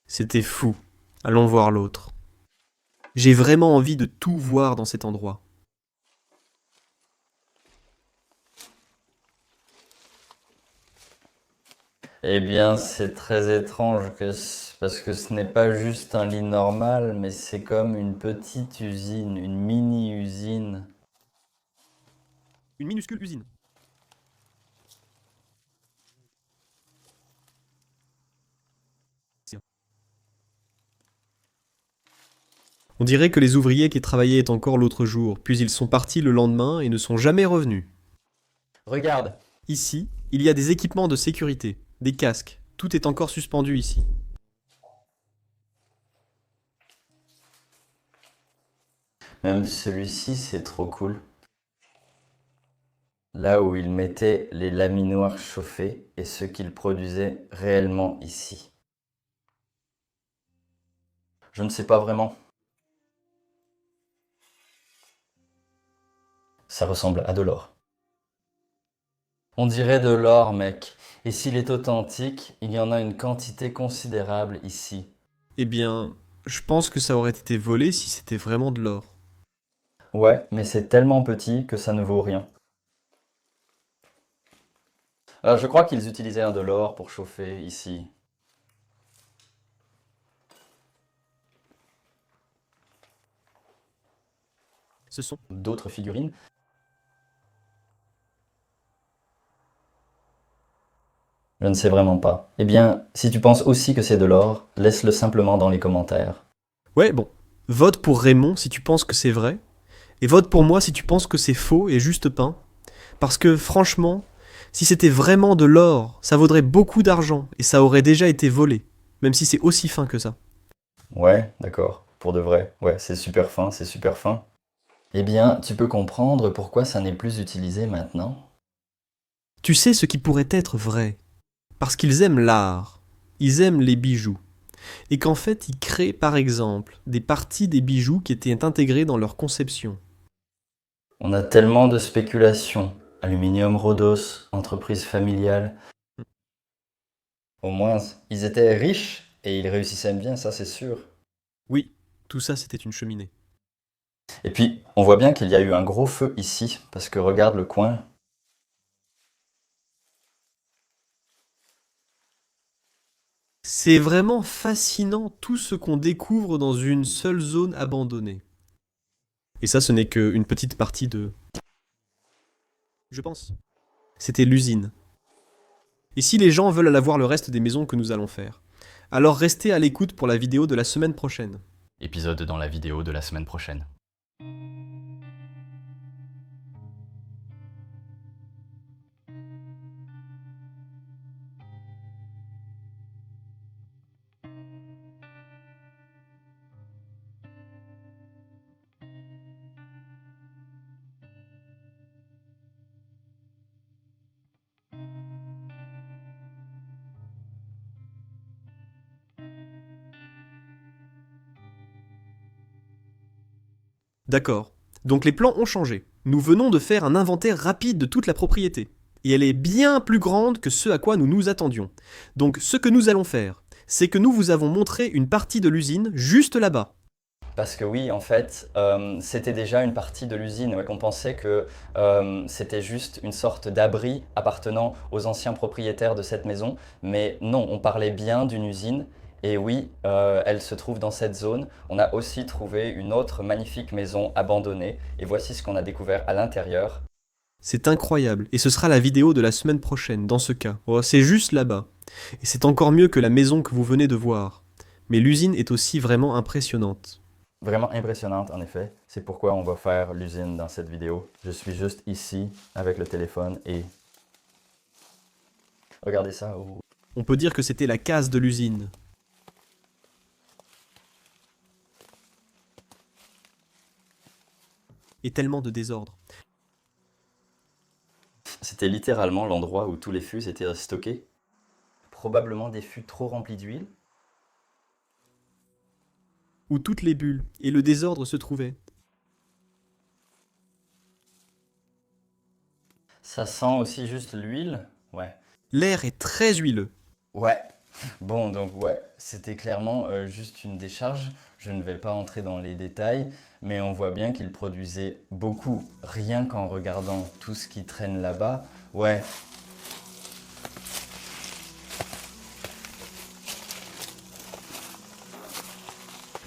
C'était fou. Allons voir l'autre. J'ai vraiment envie de tout voir dans cet endroit. Eh bien, c'est très étrange parce que ce n'est pas juste un lit normal, mais c'est comme une petite usine, une mini-usine. Une minuscule usine. On dirait que les ouvriers qui travaillaient encore l'autre jour, puis ils sont partis le lendemain et ne sont jamais revenus. Regarde, Ici, il y a des équipements de sécurité, des casques, tout est encore suspendu ici. même celui-ci, c'est trop cool. Là où il mettait les laminoirs chauffés et ce qu'il produisait réellement ici. Je ne sais pas vraiment. Ça ressemble à de l'or. On dirait de l'or, mec. Et s'il est authentique, il y en a une quantité considérable ici. Eh bien, je pense que ça aurait été volé si c'était vraiment de l'or. Ouais, mais c'est tellement petit que ça ne vaut rien. Je crois qu'ils utilisaient un de l'or pour chauffer ici. Ce sont... D'autres figurines. Je ne sais vraiment pas. Eh bien, si tu penses aussi que c'est de l'or, laisse-le simplement dans les commentaires. Ouais, bon. Vote pour Raymond si tu penses que c'est vrai, et vote pour moi si tu penses que c'est faux et juste peint. Parce que, franchement, si c'était vraiment de l'or, ça vaudrait beaucoup d'argent, et ça aurait déjà été volé, même si c'est aussi fin que ça. Ouais, d'accord. Pour de vrai. Ouais, c'est super fin, c'est super fin. Eh bien, tu peux comprendre pourquoi ça n'est plus utilisé maintenant. Tu sais ce qui pourrait être vrai. Parce qu'ils aiment l'art, ils aiment les bijoux. Et qu'en fait, ils créent par exemple des parties des bijoux qui étaient intégrées dans leur conception. On a tellement de spéculations. Aluminium Rhodos, entreprise familiale. Au moins, ils étaient riches et ils réussissaient bien, ça c'est sûr. Oui, tout ça c'était une cheminée. Et puis, on voit bien qu'il y a eu un gros feu ici, parce que regarde le coin. C'est vraiment fascinant tout ce qu'on découvre dans une seule zone abandonnée. Et ça, ce n'est qu'une petite partie de... Je pense. C'était l'usine. Et si les gens veulent aller voir le reste des maisons que nous allons faire, alors restez à l'écoute pour la vidéo de la semaine prochaine. Épisode dans la vidéo de la semaine prochaine. D'accord. Donc les plans ont changé. Nous venons de faire un inventaire rapide de toute la propriété. Et elle est bien plus grande que ce à quoi nous nous attendions. Donc ce que nous allons faire, c'est que nous vous avons montré une partie de l'usine juste là-bas. Parce que oui, en fait, c'était déjà une partie de l'usine. Ouais, on pensait que c'était juste une sorte d'abri appartenant aux anciens propriétaires de cette maison. Mais non, on parlait bien d'une usine. Et oui, elle se trouve dans cette zone. On a aussi trouvé une autre magnifique maison abandonnée. Et voici ce qu'on a découvert à l'intérieur. C'est incroyable. Et ce sera la vidéo de la semaine prochaine, dans ce cas. Oh, c'est juste là-bas. Et c'est encore mieux que la maison que vous venez de voir. Mais l'usine est aussi vraiment impressionnante. Vraiment impressionnante, en effet. C'est pourquoi on va faire l'usine dans cette vidéo. Je suis juste ici avec le téléphone et... Regardez ça. Oh. On peut dire que c'était la case de l'usine. Et tellement de désordre. C'était littéralement l'endroit où tous les fûts étaient stockés. Probablement des fûts trop remplis d'huile. Où toutes les bulles et le désordre se trouvaient. Ça sent aussi juste l'huile. Ouais. L'air est très huileux. Ouais. Bon, donc ouais, c'était clairement juste une décharge. Je ne vais pas entrer dans les détails, mais on voit bien qu'il produisait beaucoup, rien qu'en regardant tout ce qui traîne là-bas. Ouais.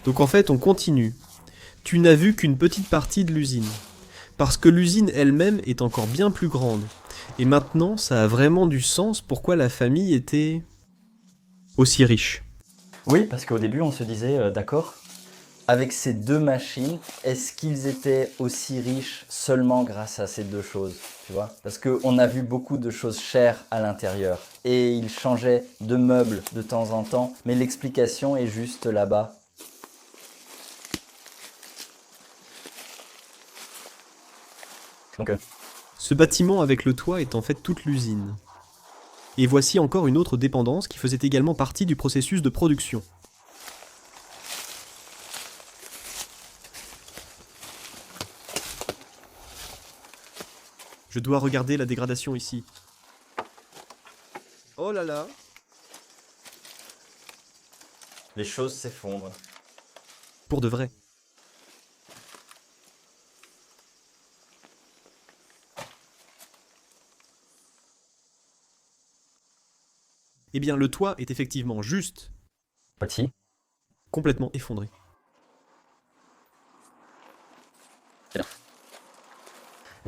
Donc en fait, on continue. Tu n'as vu qu'une petite partie de l'usine. Parce que l'usine elle-même est encore bien plus grande. Et maintenant, ça a vraiment du sens pourquoi la famille était aussi riche. Oui, parce qu'au début, on se disait, d'accord, avec ces deux machines, est-ce qu'ils étaient aussi riches seulement grâce à ces deux choses, tu vois? Parce qu'on a vu beaucoup de choses chères à l'intérieur et ils changeaient de meubles de temps en temps, mais l'explication est juste là-bas. Donc, Ce bâtiment avec le toit est en fait toute l'usine. Et voici encore une autre dépendance qui faisait également partie du processus de production. Je dois regarder la dégradation ici. Oh là là! les choses s'effondrent. Pour de vrai. Eh bien, le toit est effectivement juste Petit. complètement effondré.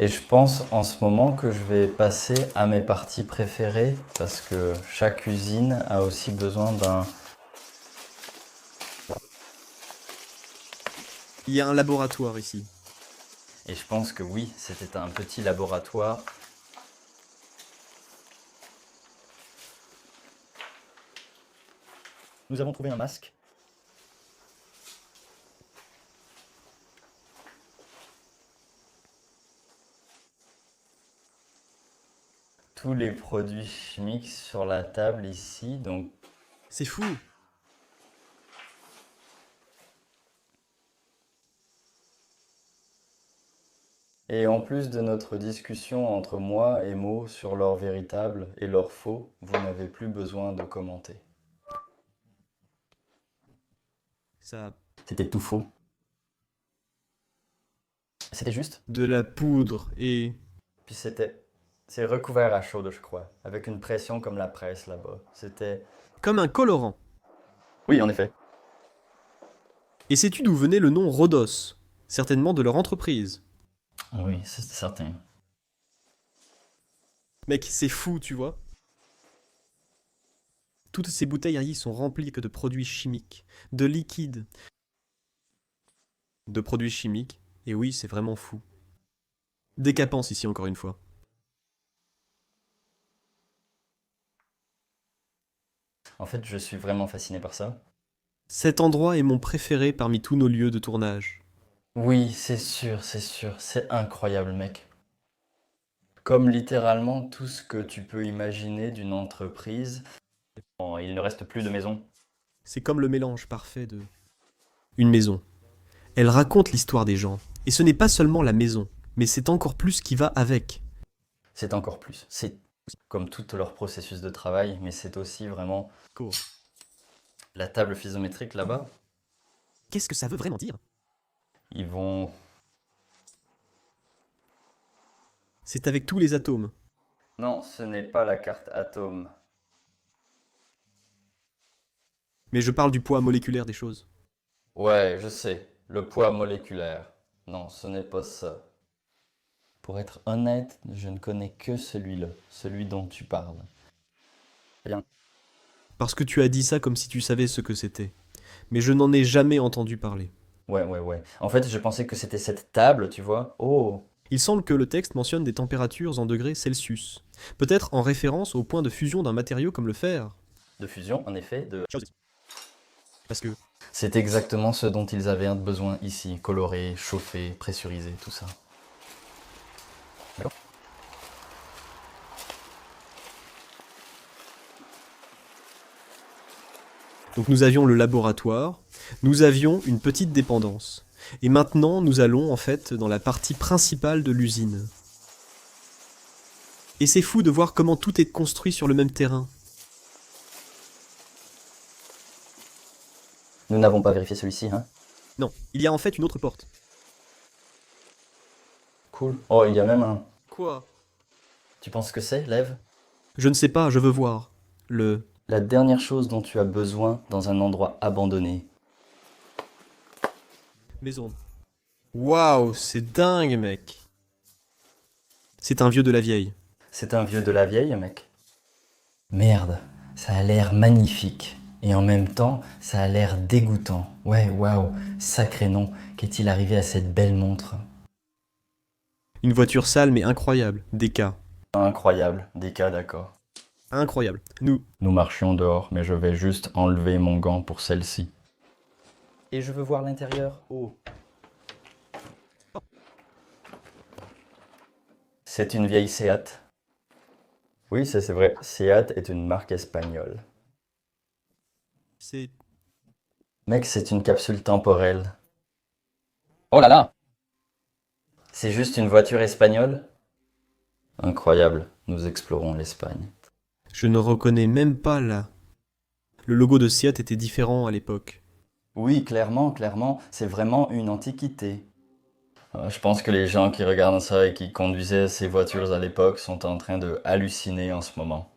Et je pense en ce moment que je vais passer à mes parties préférées parce que chaque usine a aussi besoin d'un... Il y a un laboratoire ici. Et je pense que oui, c'était un petit laboratoire. Nous avons trouvé un masque. Tous les produits chimiques sur la table ici, donc C'est fou! et en plus de notre discussion entre moi et Mo sur leur véritable et leur faux, vous n'avez plus besoin de commenter. Ça... C'était tout faux. C'était juste. De la poudre et... Puis c'est recouvert à chaud, je crois, avec une pression comme la presse là-bas. C'était... comme un colorant. Oui, en effet. Et sais-tu d'où venait le nom Rhodos? Certainement de leur entreprise. Oui, c'est certain. Mec, c'est fou, tu vois. Toutes ces bouteilles sont remplies que de produits chimiques, de liquides, de produits chimiques. Et oui, c'est vraiment fou. Décapance ici encore une fois. En fait, je suis vraiment fasciné par ça. Cet endroit est mon préféré parmi tous nos lieux de tournage. Oui, c'est sûr, c'est incroyable, mec. Comme littéralement tout ce que tu peux imaginer d'une entreprise. Bon, il ne reste plus de maison. C'est comme le mélange parfait de... une maison. Elle raconte l'histoire des gens. Et ce n'est pas seulement la maison, mais c'est encore plus ce qui va avec. C'est encore plus. C'est comme tout leur processus de travail, mais c'est aussi vraiment Cool. la table physiométrique là-bas. Qu'est-ce que ça veut vraiment dire? Ils vont... C'est avec tous les atomes. Non, ce n'est pas la carte atome. Mais je parle du poids moléculaire des choses. Ouais, je sais, le poids moléculaire. Non, ce n'est pas ça. Pour être honnête, je ne connais que celui-là, celui dont tu parles. Eh bien, parce que tu as dit ça comme si tu savais ce que c'était. Mais je n'en ai jamais entendu parler. Ouais. En fait, je pensais que c'était cette table, tu vois. Oh, Il semble que le texte mentionne des températures en degrés Celsius. Peut-être en référence au point de fusion d'un matériau comme le fer. de fusion, en effet, de... Parce que... C'est exactement ce dont ils avaient besoin ici. Coloré, chauffé, pressurisé, tout ça. D'accord. Donc nous avions le laboratoire, nous avions une petite dépendance. Et maintenant, nous allons en fait dans la partie principale de l'usine. Et c'est fou de voir comment tout est construit sur le même terrain. Nous n'avons pas vérifié celui-ci, hein? Non, il y a en fait une autre porte. Cool. Oh, il y a même un... Quoi? Tu penses que c'est, Lève? Je ne sais pas, je veux voir. La dernière chose dont tu as besoin dans un endroit abandonné. Maison. Waouh, c'est dingue, mec. C'est un vieux de la vieille. C'est un vieux de la vieille, mec. Merde, ça a l'air magnifique. Et en même temps, ça a l'air dégoûtant. Ouais, waouh, sacré nom. Qu'est-il arrivé à cette belle montre? Une voiture sale mais incroyable. Des cas. Incroyable, des cas d'accord. Incroyable. Nous marchions dehors, mais je vais juste enlever mon gant pour celle-ci. Et je veux voir l'intérieur. Oh. C'est une vieille Seat. Oui, ça c'est vrai. Seat est une marque espagnole. C'est... Mec, c'est une capsule temporelle. Oh là là! C'est juste une voiture espagnole? Incroyable, nous explorons l'Espagne. Je ne reconnais même pas là. Le logo de Seat était différent à l'époque. Oui, clairement, c'est vraiment une antiquité. Je pense que les gens qui regardent ça et qui conduisaient ces voitures à l'époque sont en train de halluciner en ce moment.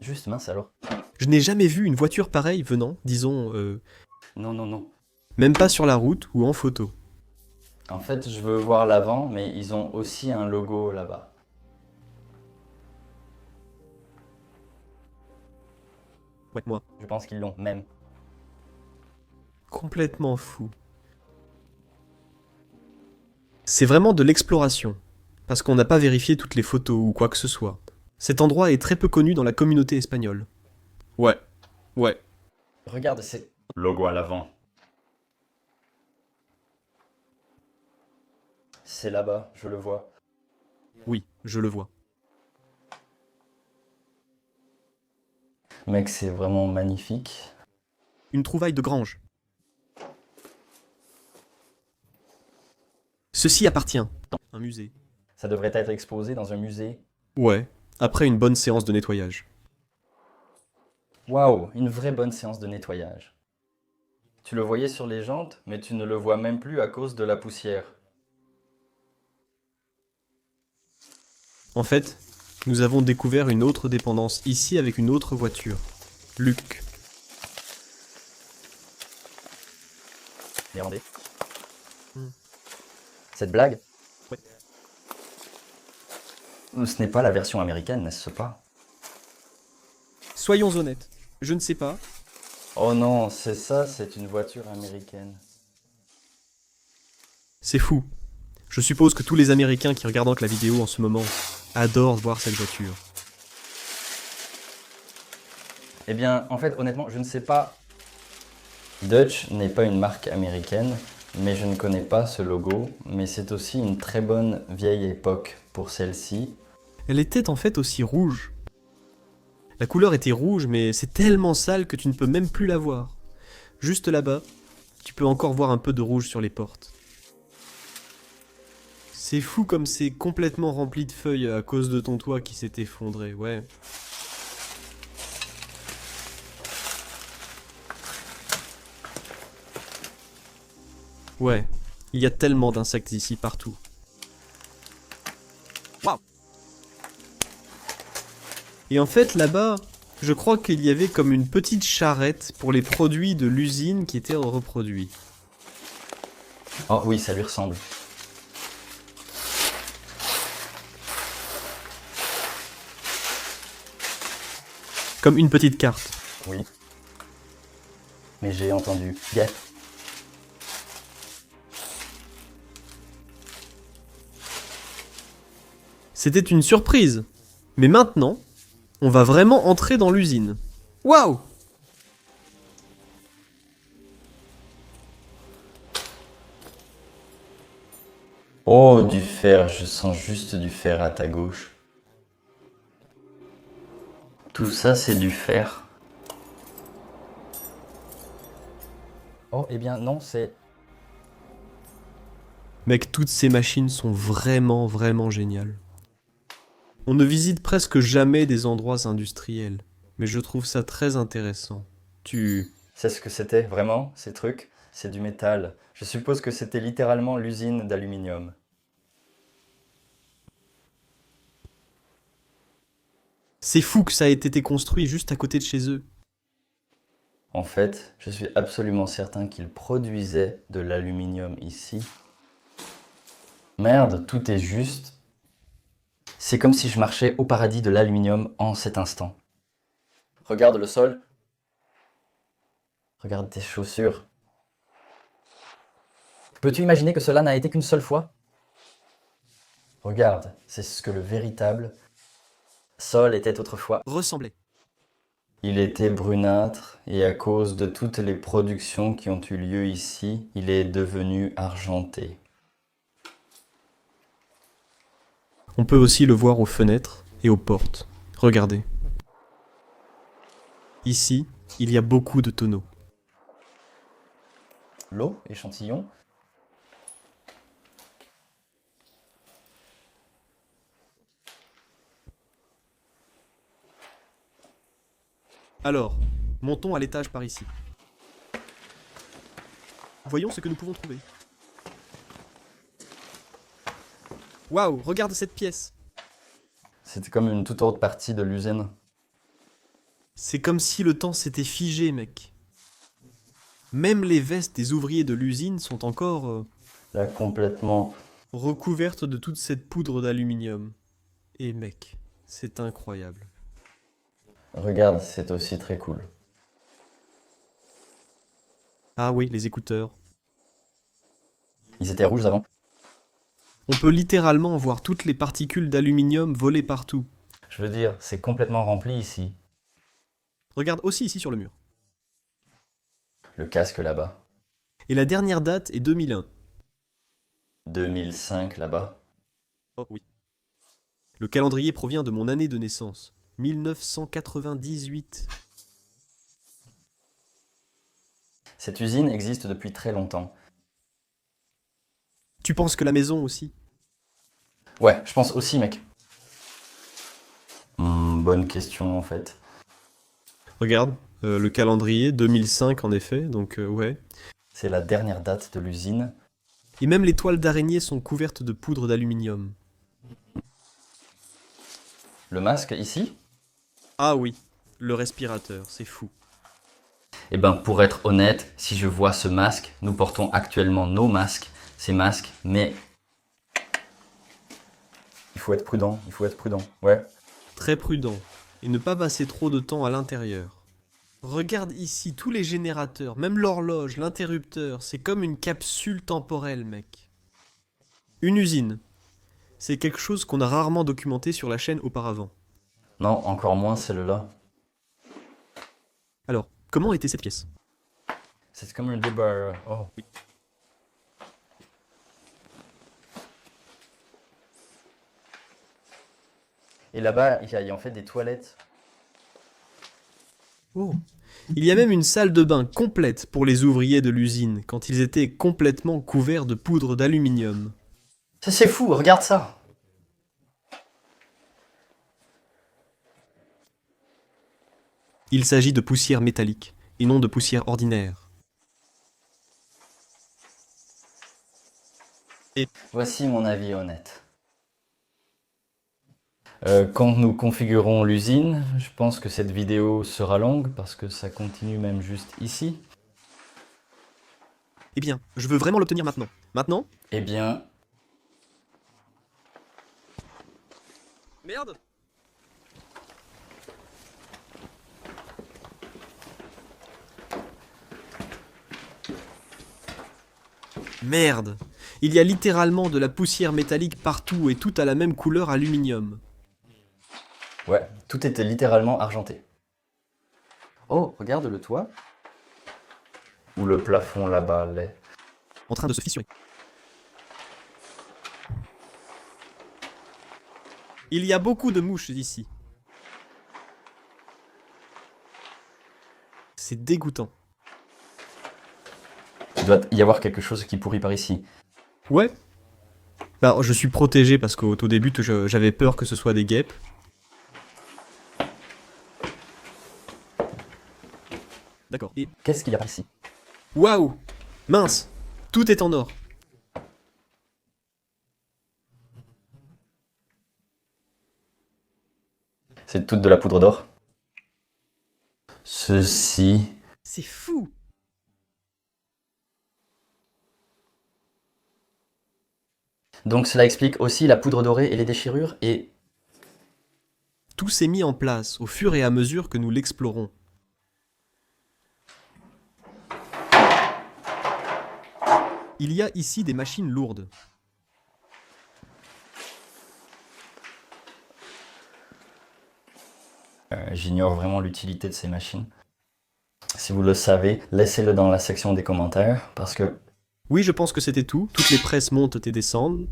Juste mince alors. Je n'ai jamais vu une voiture pareille venant, disons, Non. même pas sur la route ou en photo. En fait, je veux voir l'avant, mais ils ont aussi un logo là-bas. Ouais, moi. Je pense qu'ils l'ont même. Complètement fou. C'est vraiment de l'exploration, parce qu'on n'a pas vérifié toutes les photos ou quoi que ce soit. Cet endroit est très peu connu dans la communauté espagnole. Ouais. Regarde, c'est... Logo à l'avant. C'est là-bas, je le vois. Oui, je le vois. Mec, c'est vraiment magnifique. Une trouvaille de grange. Ceci appartient. Un musée. Ça devrait être exposé dans un musée. Ouais, après une bonne séance de nettoyage. Waouh, une vraie bonne séance de nettoyage. Tu le voyais sur les jantes, mais tu ne le vois même plus à cause de la poussière. En fait, nous avons découvert une autre dépendance ici avec une autre voiture. Luc. Néerlandais. Cette blague? Ouais. Ce n'est pas la version américaine, n'est-ce pas? Soyons honnêtes, je ne sais pas. Oh non, c'est ça, c'est une voiture américaine. C'est fou. Je suppose que tous les Américains qui regardent la vidéo en ce moment adorent voir cette voiture. Eh bien, en fait, honnêtement, je ne sais pas. Dutch n'est pas une marque américaine, mais je ne connais pas ce logo. Mais c'est aussi une très bonne vieille époque pour celle-ci. Elle était en fait aussi rouge. La couleur était rouge, mais c'est tellement sale que tu ne peux même plus la voir. Juste là-bas, tu peux encore voir un peu de rouge sur les portes. C'est fou comme c'est complètement rempli de feuilles à cause de ton toit qui s'est effondré, ouais. Ouais, il y a tellement d'insectes ici partout. Waouh! Et en fait, là-bas, je crois qu'il y avait comme une petite charrette pour les produits de l'usine qui étaient reproduits. Oh oui, ça lui ressemble. Comme une petite carte. Oui. Mais j'ai entendu guêpe. C'était une surprise. Mais maintenant, on va vraiment entrer dans l'usine. Waouh! Oh, du fer, je sens juste du fer à ta gauche. Tout ça, c'est du fer. Oh, eh bien non, c'est... Mec, toutes ces machines sont vraiment, vraiment géniales. On ne visite presque jamais des endroits industriels, mais je trouve ça très intéressant. C'est ce que c'était, vraiment, ces trucs? C'est du métal. Je suppose que c'était littéralement l'usine d'aluminium. C'est fou que ça ait été construit juste à côté de chez eux. En fait, je suis absolument certain qu'ils produisaient de l'aluminium ici. Merde, tout est juste. C'est comme si je marchais au paradis de l'aluminium en cet instant. Regarde le sol. Regarde tes chaussures. Peux-tu imaginer que cela n'a été qu'une seule fois? Regarde, c'est ce que le véritable sol était autrefois. Ressemblait. Il était brunâtre et à cause de toutes les productions qui ont eu lieu ici, il est devenu argenté. On peut aussi le voir aux fenêtres et aux portes. Regardez. Ici, il y a beaucoup de tonneaux. L'eau, échantillon. Alors, montons à l'étage par ici. Voyons ce que nous pouvons trouver. Waouh, regarde cette pièce. C'était comme une toute autre partie de l'usine. C'est comme si le temps s'était figé, mec. Même les vestes des ouvriers de l'usine sont encore Là, complètement. recouvertes de toute cette poudre d'aluminium. Et mec, c'est incroyable. Regarde, c'est aussi très cool. Ah oui, les écouteurs. Ils étaient rouges avant. On peut littéralement voir toutes les particules d'aluminium voler partout. Je veux dire, c'est complètement rempli ici. Regarde aussi ici sur le mur. Le casque là-bas. Et la dernière date est 2001. 2005 là-bas. Oh oui. Le calendrier provient de mon année de naissance. 1998. Cette usine existe depuis très longtemps. Tu penses que la maison aussi? Ouais, je pense aussi, mec. Bonne question en fait. Regarde, le calendrier 2005 en effet, donc ouais. C'est la dernière date de l'usine. Et même les toiles d'araignée sont couvertes de poudre d'aluminium. Le masque ici? Ah oui, le respirateur, c'est fou. Eh ben, pour être honnête, si je vois ce masque, nous portons actuellement nos masques, ces masques, mais il faut être prudent, ouais. Très prudent, et ne pas passer trop de temps à l'intérieur. Regarde ici tous les générateurs, même l'horloge, l'interrupteur, c'est comme une capsule temporelle, mec. Une usine. C'est quelque chose qu'on a rarement documenté sur la chaîne auparavant. Non, encore moins celle-là. Alors, comment était cette pièce? C'est comme un débat. Oh. Oui. Et là-bas, il y a en fait des toilettes. Oh. Il y a même une salle de bain complète pour les ouvriers de l'usine, quand ils étaient complètement couverts de poudre d'aluminium. Ça c'est fou, regarde ça. Il s'agit de poussière métallique, et non de poussière ordinaire. Voici mon avis honnête. Quand nous configurons l'usine, je pense que cette vidéo sera longue parce que ça continue même juste ici. Eh bien, je veux vraiment l'obtenir maintenant. Maintenant? Eh bien, Merde! Merde! Il y a littéralement de la poussière métallique partout et tout a la même couleur aluminium. Ouais, tout était littéralement argenté. Oh, regarde le toit. Ou le plafond là-bas l'est. En train de se fissurer. Il y a beaucoup de mouches ici. C'est dégoûtant. Il doit y avoir quelque chose qui pourrit par ici. Ouais. Bah, je suis protégé parce qu'au tout début, j'avais peur que ce soit des guêpes. D'accord. Et Qu'est-ce qu'il y a par ici? waouh! Mince! Tout est en or. C'est toute de la poudre d'or. Ceci... C'est fou! Donc cela explique aussi la poudre dorée et les déchirures et... Tout s'est mis en place au fur et à mesure que nous l'explorons. Il y a ici des machines lourdes. J'ignore vraiment l'utilité de ces machines. Si vous le savez, laissez-le dans la section des commentaires parce que... Oui, je pense que c'était tout. Toutes les presses montent et descendent.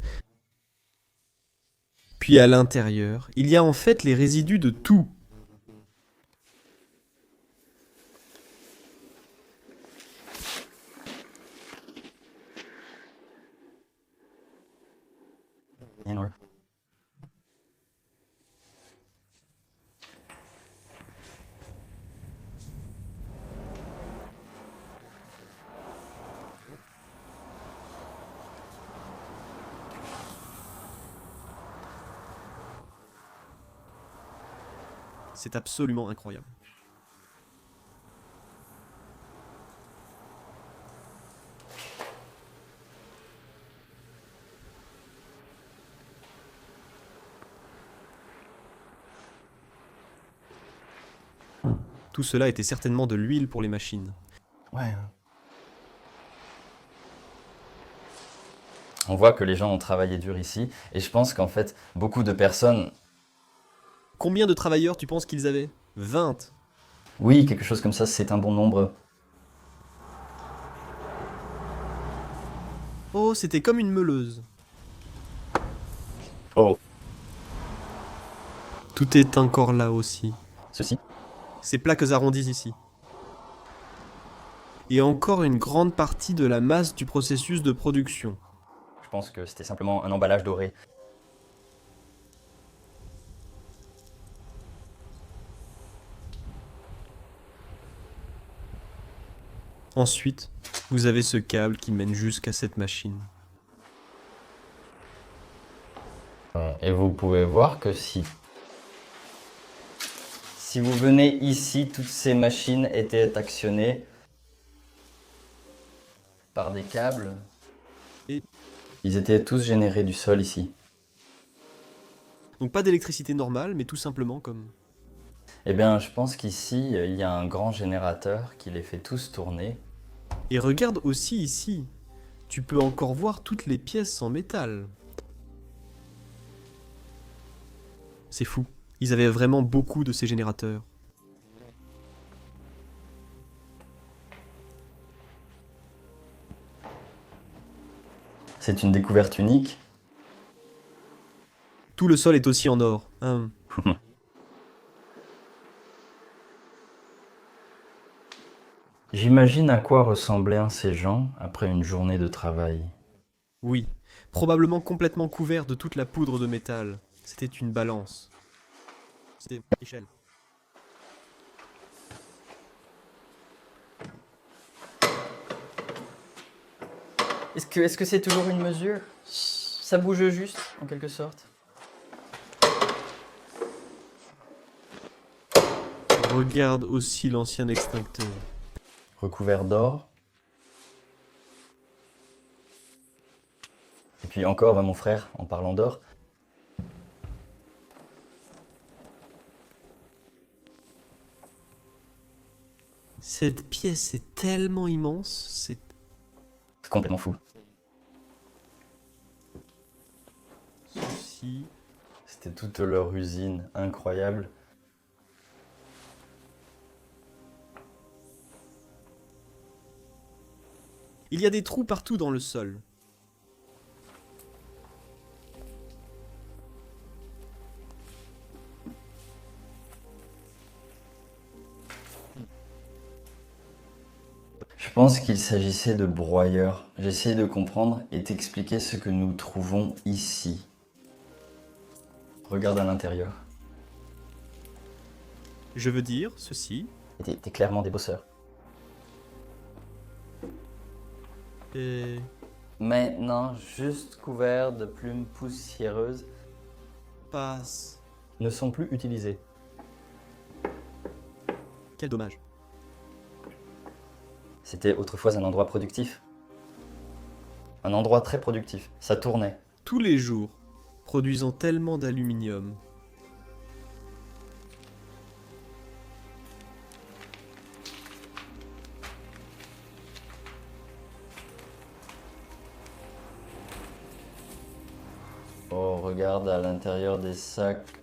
Puis à l'intérieur, il y a en fait les résidus de tout. C'est absolument incroyable. Tout cela était certainement de l'huile pour les machines. Ouais. On voit que les gens ont travaillé dur ici et je pense qu'en fait, beaucoup de personnes... Combien de travailleurs tu penses qu'ils avaient? 20. Oui, quelque chose comme ça, c'est un bon nombre. Oh, c'était comme une meuleuse. Oh. Tout est encore là aussi. Ceci. Ces plaques arrondies ici. Et encore une grande partie de la masse du processus de production. Je pense que c'était simplement un emballage doré. Ensuite, vous avez ce câble qui mène jusqu'à cette machine. Et vous pouvez voir que si vous venez ici, toutes ces machines étaient actionnées par des câbles. Et Ils étaient tous générés du sol ici. donc pas d'électricité normale, mais tout simplement comme... Eh bien, je pense qu'ici, il y a un grand générateur qui les fait tous tourner. Et regarde aussi ici. Tu peux encore voir toutes les pièces en métal. C'est fou. Ils avaient vraiment beaucoup de ces générateurs. C'est une découverte unique. Tout le sol est aussi en or. Hein. J'imagine à quoi ressemblaient ces gens après une journée de travail. Oui, probablement complètement couvert de toute la poudre de métal. C'était une balance. C'était une échelle. Est-ce que c'est toujours une mesure? Ça bouge juste, en quelque sorte. Regarde aussi l'ancien extincteur. Recouvert d'or. Et puis encore, mon frère, en parlant d'or. Cette pièce est tellement immense, c'est... C'est complètement fou. ici. C'était toute leur usine, incroyable. Il y a des trous partout dans le sol. Je pense qu'il s'agissait de broyeurs. J'essaie de comprendre et t'expliquer ce que nous trouvons ici. Regarde à l'intérieur. Je veux dire ceci. T'es clairement des bosseurs. Et... Maintenant, juste couverts de plumes poussiéreuses, passe. ne sont plus utilisés. Quel dommage. C'était autrefois un endroit productif. Un endroit très productif. Ça tournait. Tous les jours, produisant tellement d'aluminium. Oh, regarde à l'intérieur des sacs.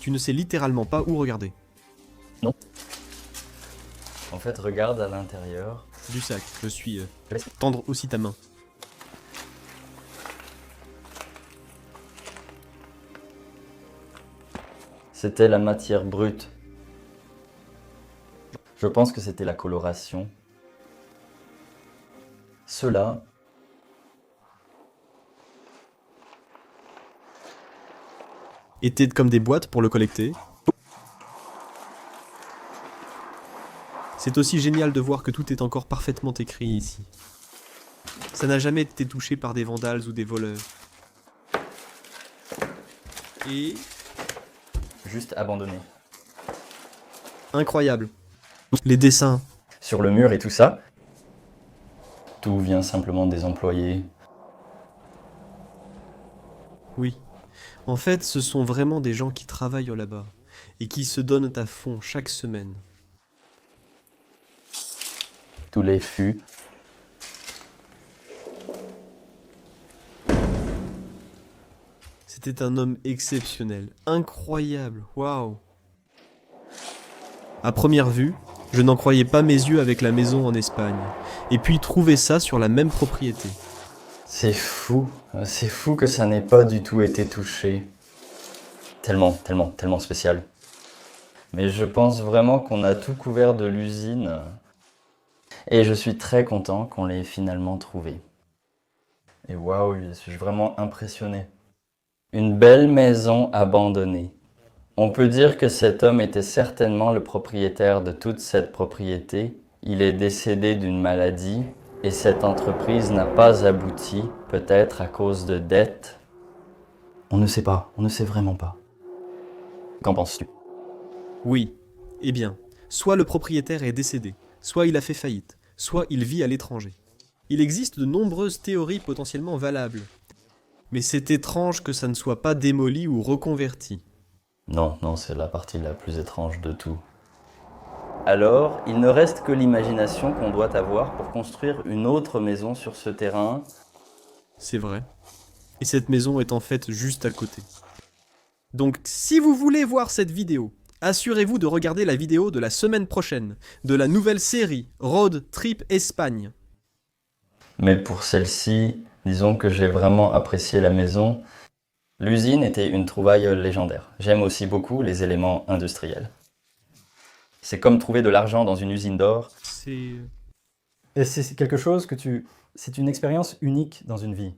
Tu ne sais littéralement pas où regarder. En fait, regarde à l'intérieur. Du sac, je suis... Laisse. Tendre aussi ta main. C'était la matière brute. Je pense que c'était la coloration. Cela, Étaient comme des boîtes pour le collecter. C'est aussi génial de voir que tout est encore parfaitement écrit ici. Ça n'a jamais été touché par des vandales ou des voleurs. Et... juste abandonné. incroyable. Les dessins. Sur le mur et tout ça, tout vient simplement des employés. Oui. En fait, ce sont vraiment des gens qui travaillent là-bas et qui se donnent à fond chaque semaine. Tous les fûts. C'était un homme exceptionnel, incroyable, waouh. À première vue, je n'en croyais pas mes yeux avec la maison en Espagne, et puis trouver ça sur la même propriété. C'est fou que ça n'ait pas du tout été touché. Tellement spécial. Mais je pense vraiment qu'on a tout couvert de l'usine. Et je suis très content qu'on l'ait finalement trouvé. Et waouh, je suis vraiment impressionné. Une belle maison abandonnée. On peut dire que cet homme était certainement le propriétaire de toute cette propriété. Il est décédé d'une maladie et cette entreprise n'a pas abouti, peut-être à cause de dettes. On ne sait pas, on ne sait vraiment pas. Qu'en penses-tu? Oui, eh bien, soit le propriétaire est décédé, soit il a fait faillite, soit il vit à l'étranger. Il existe de nombreuses théories potentiellement valables. Mais c'est étrange que ça ne soit pas démoli ou reconverti. Non, c'est la partie la plus étrange de tout. Alors, il ne reste que l'imagination qu'on doit avoir pour construire une autre maison sur ce terrain. C'est vrai. Et cette maison est en fait juste à côté. Donc, si vous voulez voir cette vidéo, assurez-vous de regarder la vidéo de la semaine prochaine, de la nouvelle série Road Trip Espagne. Mais pour celle-ci, disons que j'ai vraiment apprécié la maison. L'usine était une trouvaille légendaire. J'aime aussi beaucoup les éléments industriels. C'est comme trouver de l'argent dans une usine d'or. Et c'est quelque chose que c'est une expérience unique dans une vie.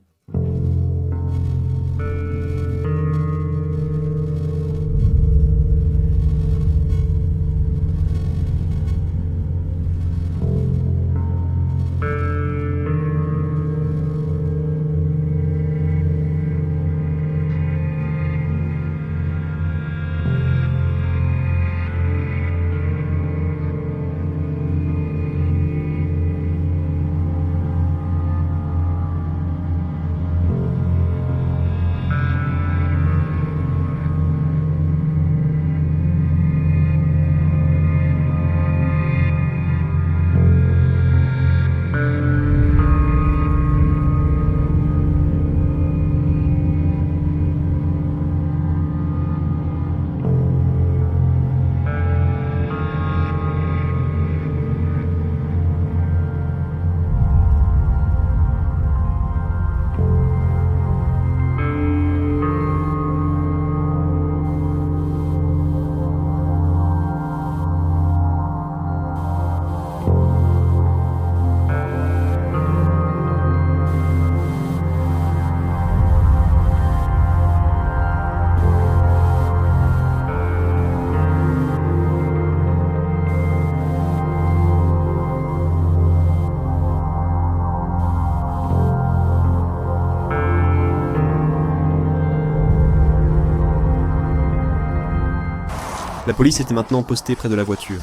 La police était maintenant postée près de la voiture.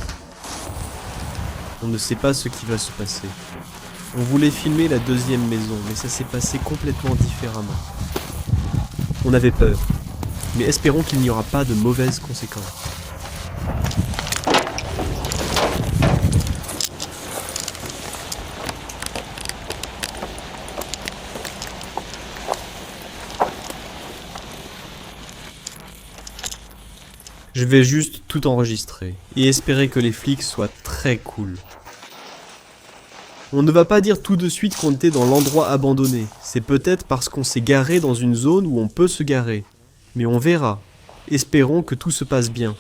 On ne sait pas ce qui va se passer. On voulait filmer la deuxième maison, mais ça s'est passé complètement différemment. On avait peur, mais espérons qu'il n'y aura pas de mauvaises conséquences. Je vais juste tout enregistrer et espérer que les flics soient très cool. On ne va pas dire tout de suite qu'on était dans l'endroit abandonné. C'est peut-être parce qu'on s'est garé dans une zone où on peut se garer. Mais on verra. Espérons que tout se passe bien.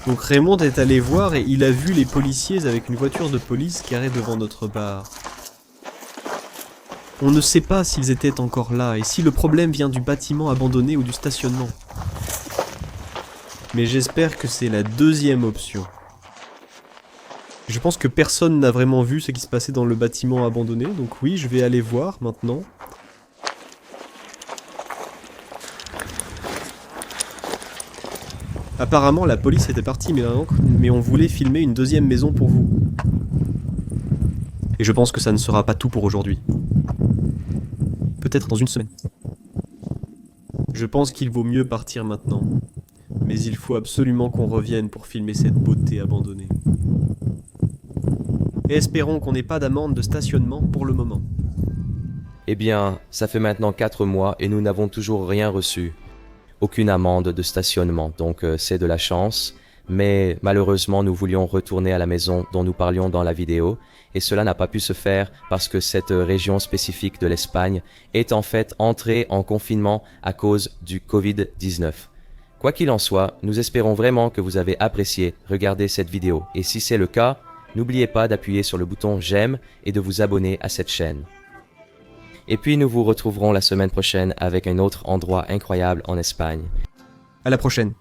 Donc Raymond est allé voir et il a vu les policiers avec une voiture de police garée devant notre bar. On ne sait pas s'ils étaient encore là et si le problème vient du bâtiment abandonné ou du stationnement. Mais j'espère que c'est la deuxième option. Je pense que personne n'a vraiment vu ce qui se passait dans le bâtiment abandonné, donc oui, je vais aller voir maintenant. Apparemment, la police était partie, mais on voulait filmer une deuxième maison pour vous. Et je pense que ça ne sera pas tout pour aujourd'hui. Peut-être dans une semaine. Je pense qu'il vaut mieux partir maintenant. Mais il faut absolument qu'on revienne pour filmer cette beauté abandonnée. Et espérons qu'on n'ait pas d'amende de stationnement pour le moment. Eh bien, ça fait maintenant 4 mois et nous n'avons toujours rien reçu. Aucune amende de stationnement, donc c'est de la chance. Mais malheureusement, nous voulions retourner à la maison dont nous parlions dans la vidéo, et cela n'a pas pu se faire parce que cette région spécifique de l'Espagne est en fait entrée en confinement à cause du Covid-19. Quoi qu'il en soit, nous espérons vraiment que vous avez apprécié regarder cette vidéo, et si c'est le cas, n'oubliez pas d'appuyer sur le bouton j'aime et de vous abonner à cette chaîne. Et puis nous vous retrouverons la semaine prochaine avec un autre endroit incroyable en Espagne. À la prochaine.